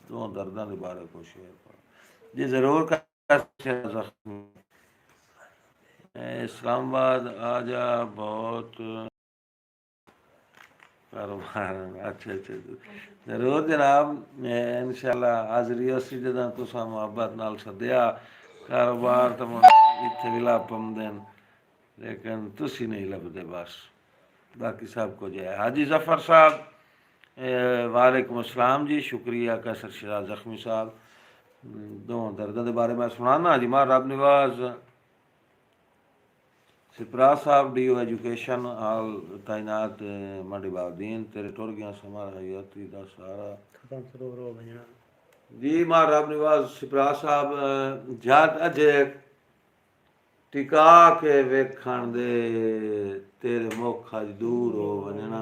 दो दर्दां दे बारे को शेयर करो जी जरूर कैसर जख्मी इस्लामाबाद आजा बहुत कारोबार अच्छा अच्छा जरूर जनाब इंशाल्लाह हाजरी उसी जदा तुसां मुहब्बत नाल सद्दिया कारोबार तो इत्थे भी ला पाउंदे न लेकिन तुसी नहीं लभदे बस बाकी सब कुछ है हाजी जफर साहब वालेकुम अस्सलाम जी शुक्रिया कैसर शहजाद जख्मी साहब दो दर्द के बारे में सुनाना जी मां रब निवाज सिपरा साहब डी ओ एजुकेशन हाल तैनात मंडी बाउद्दीन तेरे टुर गया समार हयाती दा सारा जी मां रब निवाज सिपरा साहब जद अजे टिका के वेखण दे तेरे मुख अज दूर हो वजना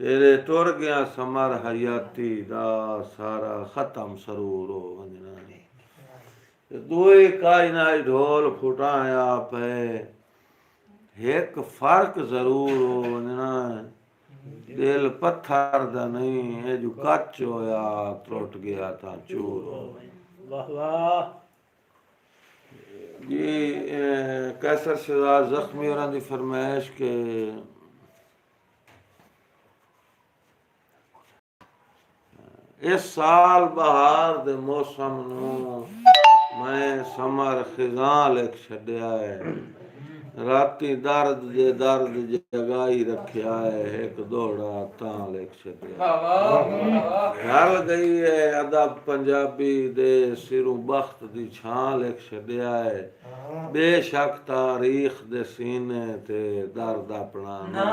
तेरे टुर गया समर हयाती दा सारा खत्म सरूर हो वजना दुई कायनात ढोल फुटाया पे एक फर्क जरूर हो वजना दिल पत्थर दा नहीं है जो कच होया त्रुट गया ता चूर हो वाह वाह जी कैसर शहजाद जख्मी और दी फरमाइश के इस साल बहार दे मौसम नू मैं समर खिजां लिख छड्या है राती दर्द जगाई रखिया है एक दौड़ा तां लिख छड्या गल गई है अदब पंजाबी दे सिरों बख्त दी छां लिख छड्या है बेशक तारीख दे सीने ते दर्द अपना ना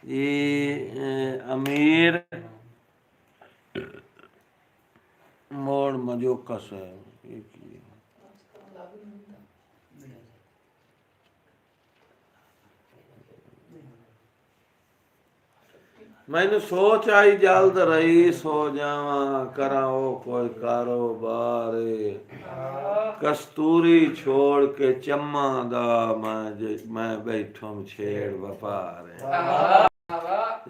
ये अमीर मोड़ मजोकस है ਮੈਨੂੰ ਸੋਚ ਆਈ ਜਲਦ ਰਹੀ ਸੋ ਜਾਵਾਂ ਕਰਾਂ ਉਹ ਕੋਈ ਕਾਰੋਬਾਰ ਕਸਤੂਰੀ ਛੋੜ ਕੇ ਚੰਮਾ ਦਾ ਮੈਂ ਬੈਠੋਂ ਛੇੜ ਵਪਾਰ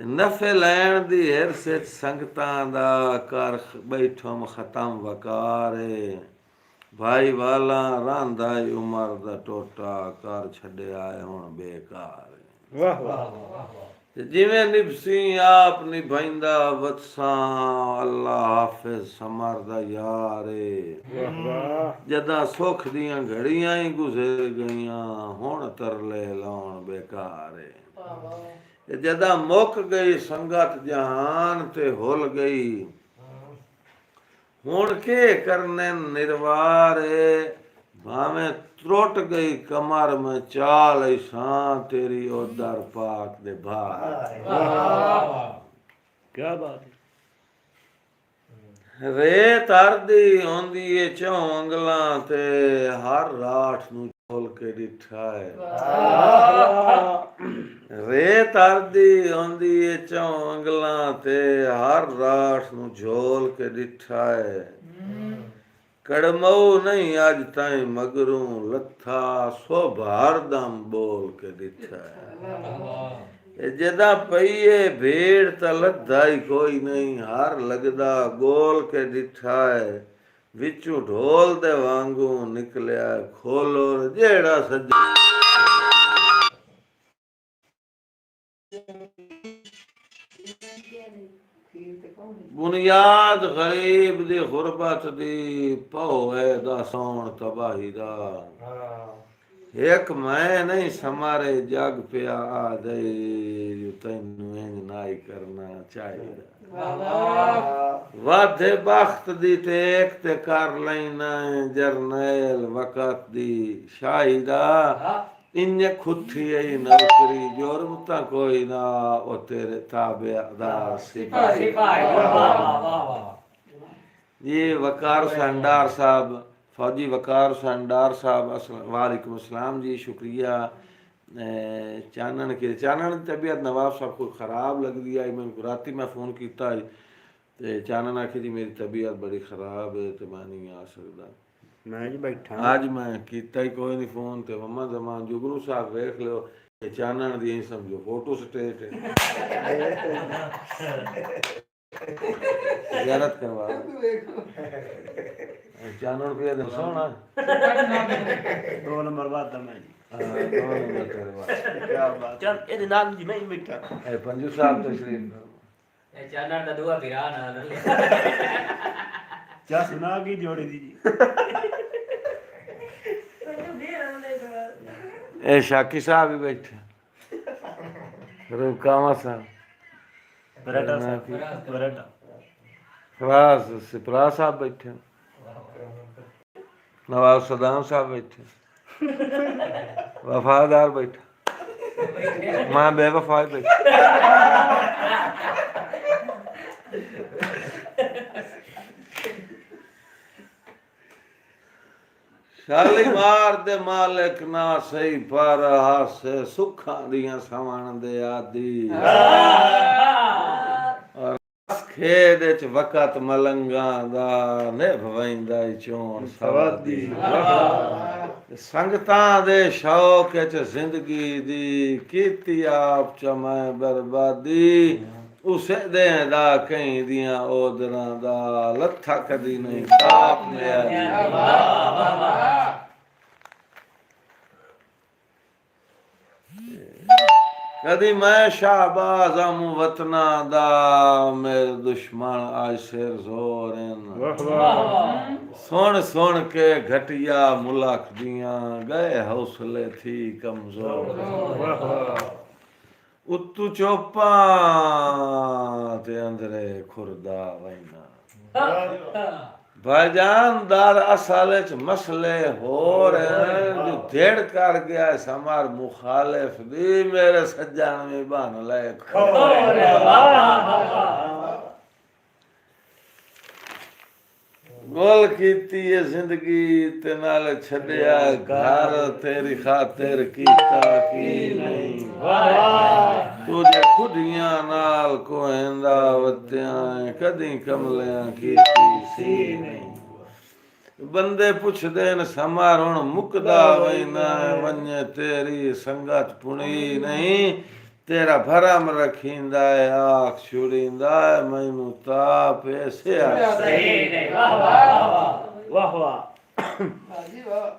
ਨਫੇ ਲੈਣ ਦੀ ਹਿਰਸ ਵਿੱਚ ਸੰਗਤਾਂ ਦਾ ਕਰ ਬੈਠੋਂ ਖਤਮ ਵਕਾਰੇ ਭਾਈ ਵਾਲਾ ਰਾਂਦਾ ਉਮਰ ਦਾ ਟੋਟਾ ਕਰ ਛੱਡਿਆ ਹੁਣ ਬੇਕਾਰ ਵਾਹ ਵਾਹ ਜਿਵੇਂ ਨਿਭਸੀ ਆਪ ਨਿਭਾਈਂਦਾ ਵਤਸਾਂ ਅੱਲਾ ਹਾਫਿਜ਼ ਸਮਰ ਦਾ ਯਾਰੇ ਜਦਾਂ ਸੁੱਖ ਦੀਆਂ ਘੜੀਆਂ ਹੀ ਗੁਜ਼ਰ ਗਈਆਂ ਹੁਣ ਤਰਲੇ ਲਾਉਣ ਬੇਕਾਰੇ ਜਦਾਂ ਮੁੱਕ ਗਈ ਸੰਗਤ ਜਹਾਨ ਤੇ ਹੁੱਲ ਗਈ ਹੁਣ ਕੇ ਕਰਨੇ ਨਿਰਵਾਰੇ ਭਾਵੇਂ ਟੁੱਟ ਗਈ ਕਮਰ ਮੈਂ ਚਾਲ ऐसा तेरी ओ दर पाक दे भार ਕੀ ਬਾਤ ਰੇ ਤਰਦੀ ਹੁੰਦੀ ਏ ਚੌਂ ਉਂਗਲਾਂ ਤੇ ਹਰ ਰਾਠ ਨੂੰ ਝੋਲ ਕੇ ਡਿਠਾ ਹੈ ਰੇ ਤਰਦੀ ਹੁੰਦੀ ਏ ਚੌਂ ਉਂਗਲਾਂ ਤੇ ਹਰ ਰਾਠ ਨੂੰ ਝੋਲ ਕੇ ਡਿਠਾ ਹੈ ਕੜਮਉ ਨਹੀਂ ਅੱਜ ਤਾਈਂ ਮਗਰੋਂ ਲੱਥਾ ਸੋ ਭਾਰ ਦਮ ਬੋਲ ਕੇ ਦਿੱਤਾ ਇਹ ਜਦਾਂ ਪਈਏ ਭੇੜ ਤਾਂ ਲੱਥਾ ਹੀ ਕੋਈ ਨਹੀਂ ਹਰ ਲੱਗਦਾ ਗੋਲ ਕੇ ਦਿੱਤਾ ਹੈ ਵਿੱਚੋਂ ਢੋਲ ਦੇ ਵਾਂਗੂ ਨਿਕਲਿਆ ਖੋਲੋ ਜਿਹੜਾ ਸੱਜਾ ਬੁਨਿਆਦ ਗਰੀਬ ਦੀ ਗੁਰਬਤ ਦੀ ਭੌਏ ਦਾ ਸੌਣ ਤਬਾਹੀ ਦਾ ਇੱਕ ਮੈਂ ਨਹੀਂ ਸਮਾਰੇ ਜਗ ਪਿਆ ਆ ਦੇ ਤੈਨੂੰ ਇੰਜ ਨਾਈ ਕਰਨਾ ਚਾਹੀਦਾ ਵਾਧੇ ਬਖਤ ਦੀ ਤੇ ਇੱਕ ਤੇ ਕਰ ਲੈਣਾ ਜਰਨੈਲ ਵਕਤ ਦੀ ਸ਼ਾਹੀ ਦਾ ਇੰਨੇ ਖੁੱਥੀ ਹੈ ਨੌਕਰੀ ਜੁਰਮ ਤਾਂ ਕੋਈ ਨਾ ਉਹ ਤੇਰੇ ਤਾਬੇਦਾਰ ਸਿਪਾਹੀ ये वकार हुसैन डार साहब फौजी वकार हुसैन डार साहब वालेकुम अस्सलाम जी शुक्रिया चानन की तबीयत नवाब साहब को ख़राब लग दी आई मैं राती मैं फ़ोन किया ते चानन आखी जी मेरी तबीयत बड़ी ख़राब है तो मैं नहीं आ सकता ਮੈਂ ਜੀ ਬੈਠਾ आज मैं किया ही कोई नहीं फ़ोन तो मम्मा जमान जुगनू साहब देख लो चानन दी समझो फोटो स्टेट है ज़ियारत करवा चानन पे दिन सोना 2 ਨੰਬਰ ਬਾਅਦ ਦਾ ਮੈਂ ਜੀ दो नंबर करवा ਕੀ ਬਾਤ ਚੱਲ ਇਹਦੇ ਨਾਲ ਜੀ ਮੈਂ ਹੀ ਬੈਠਾ ए पंजू साहब तशरीफ ਇਹ ਚਾਨਣ ਦਾ ਦੁਆ ਫਿਰਾ ਨਾਲ ਚਾ ਸੁਣਾ ਕੀ ਜੋੜੀ ਦੀ ਜੀ ए शाकी साहब भी बैठे रुकावा साहब ਬਰੇਟਾ ਬਰੇਟਾ फराज सिपरा साहब बैठे नवाब सदाम साहब बैठे वफादार बैठा मां बेवफा बैठे शालीमार दे मालिक ना सही पर हासे सुखां दियां सवण दे आदि खेद च वक़्त मलंगा दा निभ वैंदा चोण सवादी संगतां दे शौक च जिंदगी दी कीती आप च मैं बर्बादी उसे दे दा कई दियां ओदरां दा लथा कदी नहीं काप लिया कदी मैं शाहबाज आमू वतना दा मेरे दुश्मन आज सिर जोर सुन सुन के घटिया मुलाक दियां गए हौसले थी कमजोर उत्तू चोपा ते अंदरे खुरदा वैना भाईजान दार असल च मसले हो रहे जो धेड़ कर गया समार मुखालिफ दी मेरे सज्जन में बन ले ਮੁੱਲ ਕੀਤੀ ਏ ਜ਼ਿੰਦਗੀ ਤੇ ਨਾਲ ਛੱਡਿਆ ਘਰ ਤੇਰੀ ਖਾਤਰ ਕੀਤਾ ਕੀ ਨਹੀਂ ਤੁਝੇ ਖੁਦੀਆਂ ਨਾਲ ਕੋਹਿੰਦਾ ਵਤਿਆਂ ਕਦੀ ਕਮਲਿਆਂ ਕੀਤੀ ਸੀ ਨਹੀਂ ਬੰਦੇ ਪੁੱਛਦੇ ਨੇ ਸਮਾਂ ਹੁਣ ਮੁੱਕਦਾ ਵੈਨਾ ਵੰਨੇ ਤੇਰੀ ਸੰਗਤ ਪੁਣੀ ਨਹੀਂ ਤੇਰਾ ਭਰਮ ਰੱਖੀਂਦਾ ਹੈ ਆਖ ਛੁੜੀਂਦਾ ਮੈਨੂੰ ਤਾਪ ਐਸੇ ਸਹੀ ਨਹੀਂ ਵਾਹ ਵਾਹ ਵਾਹ ਵਾਹ ਹਾਜੀ ਵਾਹ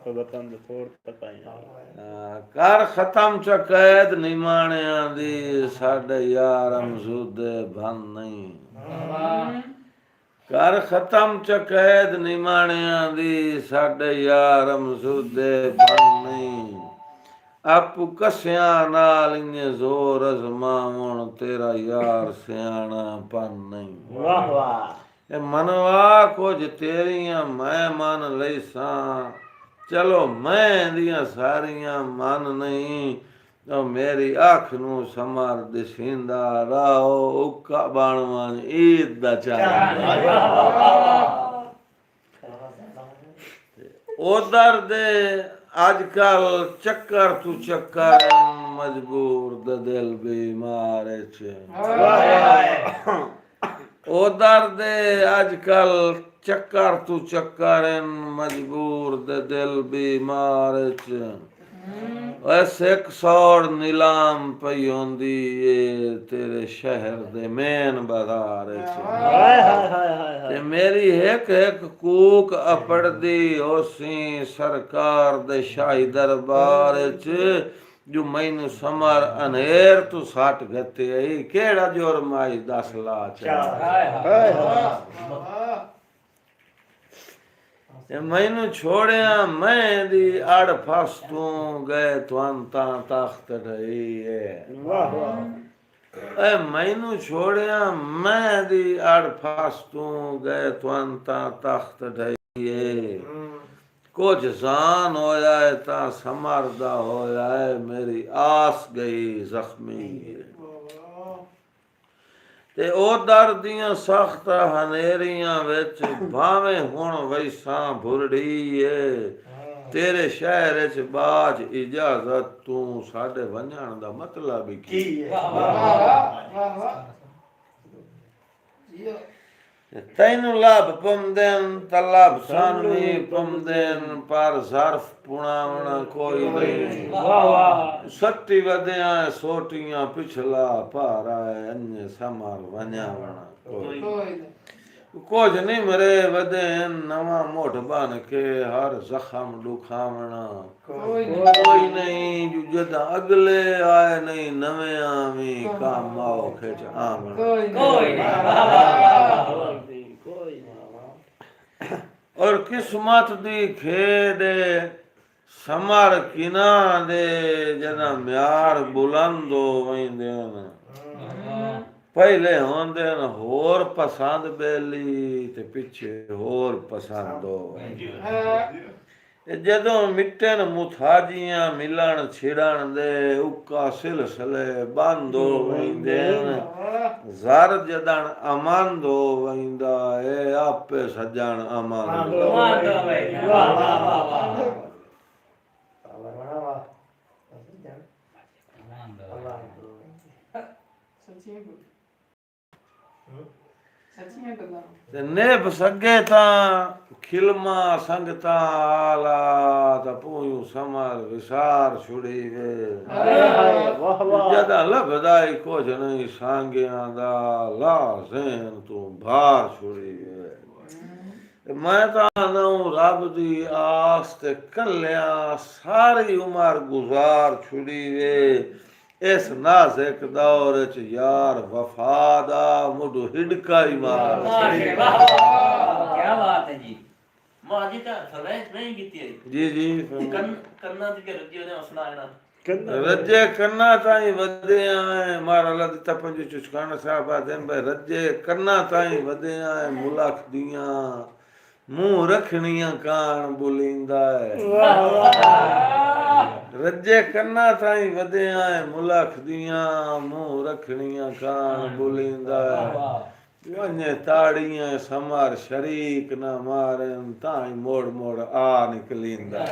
ਬਤਨ ਦੇ ਥੋੜ ਤੱਕ ਆਇਆ ਕਰ ਖਤਮ ਚ ਕੈਦ ਨਿਮਾਣਿਆਂ ਦੀ ਸਾਡੇ ਯਾਰ ਮਜ਼ੂਦੇ ਭੰਨ ਨਹੀਂ ਕਰ ਖਤਮ ਚ ਕੈਦ ਨਿਮਾਣਿਆਂ ਦੀ ਸਾਡੇ ਯਾਰ ਮਜ਼ੂਦੇ ਭੰਨ ਨਹੀਂ ਆਪੂ ਕਸਿਆਂ ਨਾਲ ਇੰਨੇ ਜ਼ੋਰ ਅਜ਼ਮਾਉਣ ਤੇਰਾ ਯਾਰ ਸਿਆਣਾ ਪਨ ਨਹੀਂ ਵਾਹ ਵਾਹ ਇਹ ਮਨਵਾ ਕੁਝ ਤੇਰੀਆਂ ਮੈਂ ਮੰਨ ਲਈ ਸਾਂ ਚਲੋ ਮੈਂ ਦੀਆਂ ਸਾਰੀਆਂ ਮਨ ਨਹੀਂ ਉਹ ਮੇਰੀ ਅੱਖ ਨੂੰ ਸਮਰ ਦਿਸਿੰਦਾ ਰਾਓ ਉੱਕਾ ਬਾਣਵਾਂ ਈਦ ਦਾ ਚਾਹ ਉਧਰ ਦੇ ਅੱਜ ਕੱਲ ਚੱਕਰ ਤੂੰ ਚੱਕਰ ਮਜਬੂਰ ਦਾ ਦਿਲ ਬਿਮਾਰ ਚ ਉਧਰ ਦੇ ਅੱਜ ਕੱਲ ਚੱਕਰ ਤੂੰ ਚੱਕਰ ਮਜਬੂਰ ਦੇ ਦਿਲ ਬਿਮਾਰ ਚ ਐਸੇ ਇੱਕ ਸੌੜ ਨਿਲਾਮ ਪਈ ਹੁੰਦੀ ਏ ਤੇਰੇ ਸ਼ਹਿਰ ਦੇ ਮੇਨ ਬਾਜ਼ਾਰ ਚ ਹਾਏ ਹਾਏ ਹਾਏ ਹਾਏ ਤੇ ਮੇਰੀ ਇੱਕ ਇੱਕ ਕੂਕ ਅਪੜਦੀ ਹੋਸੀ ਸਰਕਾਰ ਦੇ ਸ਼ਾਹੀ ਦਰਬਾਰ ਚ ਜੋ ਮੈਨੂੰ ਸਮਰ ਅਨੇਰ ਤੂੰ ਸੱਟ ਗਤੇ ਆਈ ਕਿਹੜਾ ਜੁਰਮ ਆਈ 10 ਲਾ ਚਾ ਹਾਏ ਤੇ ਮੈਨੂੰ ਛੋੜਿਆ ਮੈਂ ਦੀ ਅੜ ਫਸ ਤੂੰ ਗਏ ਤਵੰ ਤਾਂ ਤਖਤ ਢਈ ਏ ਵਾਹ ਵਾਹ ਐ ਮੈਨੂੰ ਛੋੜਿਆ ਮੈਂ ਦੀ ਅੜ ਫਸ ਤੂੰ ਗਏ ਤਵੰ ਤਾਂ ਤਖਤ ਢਈ ਏ ਕੁਝ ਜਾਨ ਹੋਇਆ ਹੈ ਤਾਂ ਸਮਰਦਾ ਹੋਇਆ ਹੈ ਮੇਰੀ ਆਸ ਗਈ ਜ਼ਖਮੀ ਤੇ ਉਹ ਦਰ ਦੀਆਂ ਸਖਤ ਹਨੇਰੀਆਂ ਵਿੱਚ ਭਾਵੇਂ ਹੁਣ ਵੈਸਾਂ ਭੁਰੜੀ ਏ ਤੇਰੇ ਸ਼ਹਿਰ ਚ ਬਾਜ ਇਜਾਜ਼ਤ ਤੂੰ ਸਾਡੇ ਵੰਝਣ ਦਾ ਮਤਲਬ ਕੀ ਹੈ ਵਾਹ ਵਾਹ ਵਾਹ ਜੀਓ ਤੈਨੂੰ ਲੱਭ ਪੰਦਨ ਤਲਬ ਸਾਨਵੀ ਪੰਦਨ ਪਰ ਜ਼ਰਫ ਪੁਣਾਵਣਾ ਕੋਈ ਨਹੀਂ ਵਾਹ ਵਾਹ ਸੱਤੀ ਵਧਿਆ ਸੋਟੀਆਂ ਪਿਛਲਾ ਭਾਰਾ ਅੰਨੇ ਸਮਰ ਵਣਾਵਣਾ ਕੋਈ ਕੋਈ ਕੁਝ ਨਹੀਂ ਮਰੇ ਵਧੇ ਨਵਾਂ ਮੋਢ ਬਣ ਕੇ ਹਰ ਜ਼ਖਮ ਦੁਖਾਵਣਾ ਕੋਈ ਕੋਈ ਨਹੀਂ ਜੋ ਜਦ ਅਗਲੇ ਆਏ ਨਹੀਂ ਨਵੇਂ ਆਵੀਂ ਕੰਮ ਆਓ ਖਿਚ ਆਵਣਾ ਕੋਈ ਕੋਈ ਔਰ ਕਿਸਮਤ ਦੀ ਖੇਡ ਸਮਰ ਕਿਨਾ ਦੇ ਜਨਾ ਮਿਆਰ ਬੁਲੰਦ ਹੋ ਵੈਂਦੇ ਨੇ ਪਹਿਲੇ ਹੁੰਦੇ ਨੇ ਹੋਰ ਪਸੰਦ ਬੇਲੀ ਤੇ ਪਿੱਛੇ ਹੋਰ ਪਸੰਦ ਹੋ ਜਦੋਂ ਮਿੱਟਣ ਮੁਥਾਜੀਆਂ ਮਿਲਣ ਛਿੜਣ ਦੇ ਉੱਕਾ ਸਿਲਸਿਲੇ ਬੰਦ ਹੋ ਵੈਂਦੇ ਨੇ ਜ਼ਰ ਜਦਣ ਅਮਨ ਹੋ ਵੈਂਦਾ ਏ ਆਪੇ ਸੱਜਣ ਅਮਨ ਵਾਹ ਵਾਹ ਸੱਚੀਆਂ ਗੱਲਾਂ ਤੇ ਨਿਭ ਸਕੇ ਤਾਂ ਖਿਲਮਾ ਸੰਗਤਾਂ ਆਲਾ ਤਾਂ ਪੂਯੂ ਸਮਰ ਵਿਸਾਰ ਛੁੜੀ ਵੇ ਵਾਹ ਵਾਹ ਜਦਾ ਲੱਭਦਾ ਈ ਕੁਝ ਨਹੀਂ ਸਾਂਗਿਆਂ ਦਾ ਲਾਜ਼ਮ ਤੂੰ ਭਾਰ ਛੁੜੀ ਵੇ ਮੈਂ ਤਾਂ ਨੂੰ ਰੱਬ ਦੀ ਆਸ ਤੇ ਕੱਲਿਆ ਸਾਰੀ ਉਮਰ ਗੁਜ਼ਾਰ ਛੁੜੀ ਵੇ ਇਸ ਨਾਜ਼ੁਕ ਦੌਰ ਚ ਯਾਰ ਵਫਾ ਦਾ ਮੁੱਢ ਹਿੜਕਾ ਹੀ ਮਾਰ ਕੀ ਬਾਤ ਹੈ ਜੀ ਮਾਜੀ ਤਾਂ ਸਲਾਹ ਨਹੀਂ ਕੀਤੀ ਹੈ ਜੀ ਜੀ ਕੰਨਾਂ ਦੀ ਰੱਜੀ ਉਹਨੇ ਸੁਣਾਇਆ ਰੱਜੇ ਕੰਨਾ ਤਾਈਂ ਵਧਿਆ ਹੈ ਮਾਰਾ ਲੱਦ ਤਪੰਜ ਚੁਚਕਾਣਾ ਸਾਹਿਬ ਆਦਨ ਬਈ ਰੱਜੇ ਕੰਨਾ ਤਾਈਂ ਵਧਿਆ ਹੈ ਮੁਲਕ ਦੀਆਂ ਮੂੰਹ ਰੱਖਣੀਆਂ ਕਾਣ ਬੁਲਿੰਦਾ ਹੈ ਰੱਜੇ ਕੰਨਾ ਤਾਈਂ ਵਧਿਆ ਹੈ ਮੁਲਕ ਦੀਆਂ ਮੂੰਹ ਰੱਖਣੀਆਂ ਕਾਣ ਬੁਲਿੰਦਾ ਹੈ वने ताड़ियां समार शरीक न मारन ताई मोड़ मोड़ आ निकलिंदा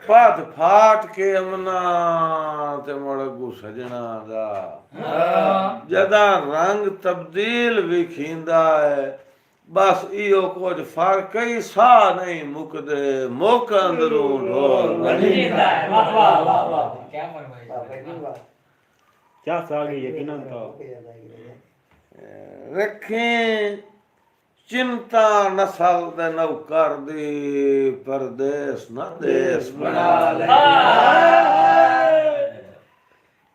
पत फाट के अमना ते मुड़गू सजना दा जदा रंग तब्दील विखींदा है बस इहो कुछ फर्क ही सा नहीं मुकदे मुक अंदरों ढोल जिंदा है वाह वाह वाह वाह क्या फरमाइश क्या सागी यकीनन तो रखें चिंता नसल दे नौकर दी परदेस न देश बना ले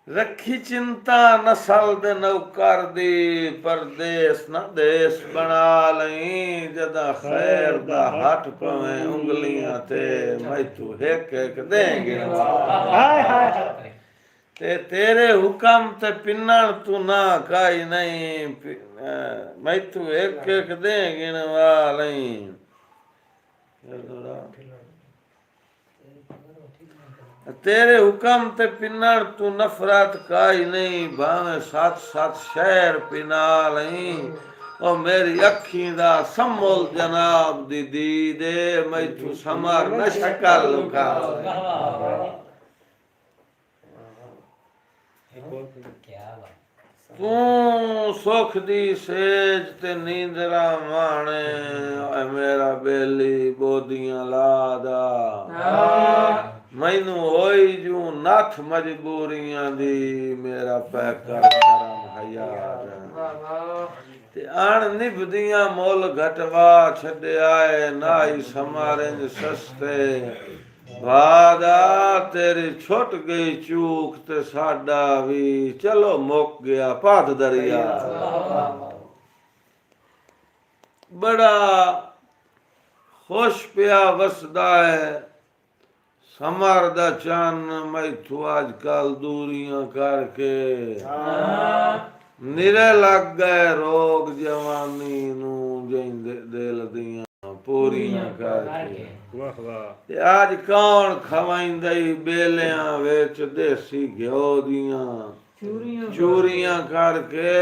रखी चिंता नसल दे नौकर दी परदेस न देश बना लई जदा खैर दा हट पवे उंगलियां ते मैथू हिक हिक देंगे हाय हाय ते तेरे हुक्म ते पिन्नण तू ना काई नहीं मैथू एक एक देंगे वालई तेरे हुक्म ते पिन्नण तू नफरत काई नहीं भावे सत सत शहर पिना लई ओ मेरी अखी दा समोल जनाब दी दे मैथू समार न शकल लुका क्या बात तू सुख दी सेज ते नींदरा माणे ओए मेरा बेली बोदियां लादा मैनू होई जू नथ मजबूरियां दी मेरा पैकर करम हया ते अण निभदियां मोल घटवा छड्या है नाई समारेंज सस्ते भादा तेरी छुट गई चूक ते साडा भी चलो मुक गया पाद दरिया बड़ा खुश पिया वसदा है समर दा चन मैथू अजकल दूरियां करके निरे लग गए रोग जवानी नू जिंदे दिल दियां पूरियां करके वाह वाह ते आज कौन खवाइंदई बेलियां विच देसी घ्यो दियां चूरियां करके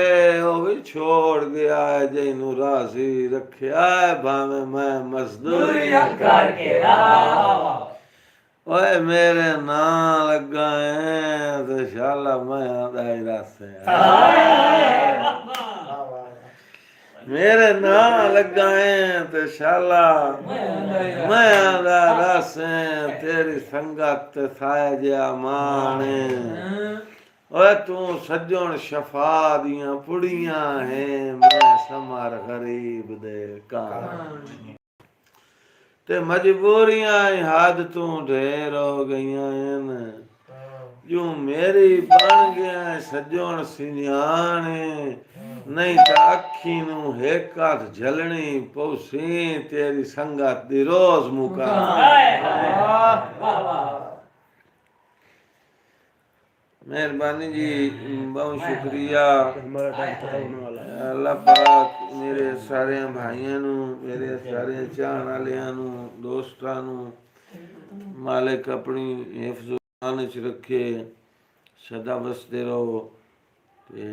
ओ भी छोड़ गया है जैनू राजी रखिया है भावे मैं मजदूरियां करके ओए मेरे ना लगा है ते शाला मैं आदा ही रासे मेरे ना लगा है ते शाला मैं आदा रासे तेरी संगत ते साए जिया माने ओए तू सज्जन शफा दियां पुड़ियां है मैं समर गरीब दे कान ते मजबूरियां हद तू ढेर हो गईयां हैं जो मेरी बन गया सज्जन सियाने नहीं तो अखी नू एक हाथ झलनी पौसी तेरी संगत दी रोज मुका मेहरबानी जी बहुत शुक्रिया हमारा टाइम खत्म होने वाला है अल्लाह पाक मेरे सारे भाइयों नू मेरे सारे चाहण वालियां नू दोस्तां नू मालिक अपनी हिफ्ज़ मान च रखे सदा वसदे रहो ते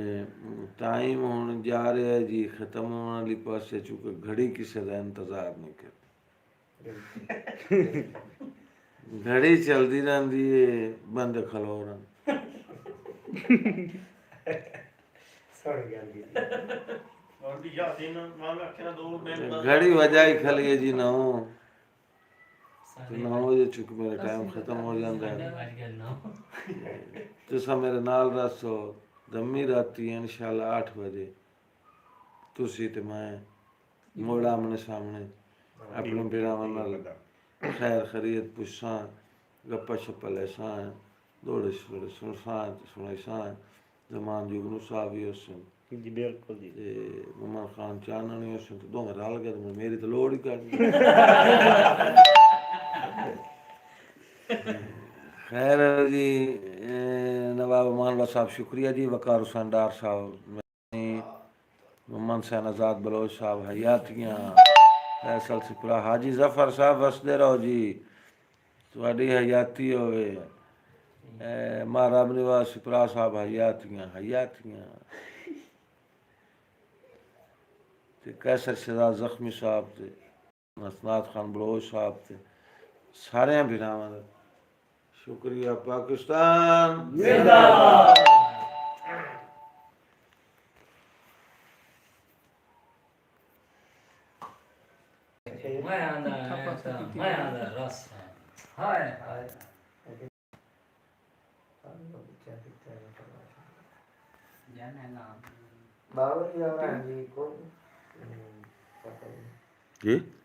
टाइम हुण जा रहा है जी खत्म होने वाली पासे चूंकि घड़ी किसी का इंतजार नहीं करती घड़ी चलती रहती है बंद खलो रन और भी याद इन मां आखिया 2 मिनट घड़ी बजाई खली है जी 9 बजे चूंकि मेरा टाइम खत्म हो जाता है तुसा मेरे नाल रसो दमी राती इंशाल्लाह 8 बजे तुसी ते मैं मोड़ा आमने सामने अपने बिरावां नाल खैर खरीद पुछां गप्पा शप्पा लेसां दौड़े सवेरे सुनसां सुनाईसां जमान जुगनू साहब भी उसन जी बिल्कुल जी ते ममा खान चाननी उसन तो दोवें रल गए ते मेरी तो लोड़ ही कर खैर जी नवाब मानवा साहब शुक्रिया जी वकार हुसैन डार साहब मोहम्मद सैन आज़ाद बलोच साहब हयातियाँ फैसल सिपरा हाजी जफर साहब वसदे रहो जी तुहाडी हयाती होवे महाराब निवास सिपरा साहब हयातियाँ हयातियाँ ਤੇ ਕੈਸਰ ਸ਼ਹਿਜ਼ਾਦ ਜ਼ਖਮੀ ਸਾਹਿਬ ਤੇ ਮਸਨਾਦ ਖਾਨ ਬਲੋਚ ਸਾਹਿਬ ਤੇ ਸਾਰਿਆਂ ਵੀਰਾਵਾਂ ਦਾ ਸ਼ੁਕਰੀਆ। ਪਾਕਿਸਤਾਨ ਜ਼ਿੰਦਾਬਾਦ। ਮੈਂ ਆਂਦਾ ਮੈਂ ਆਂਦਾ ਰਸ ਹਾਏ ਹਾਏ ਜਾਨੇ ਨਾ ਬਾਬਾ ਜੀ ਆ ਜੀ ਕੋ ਕੀ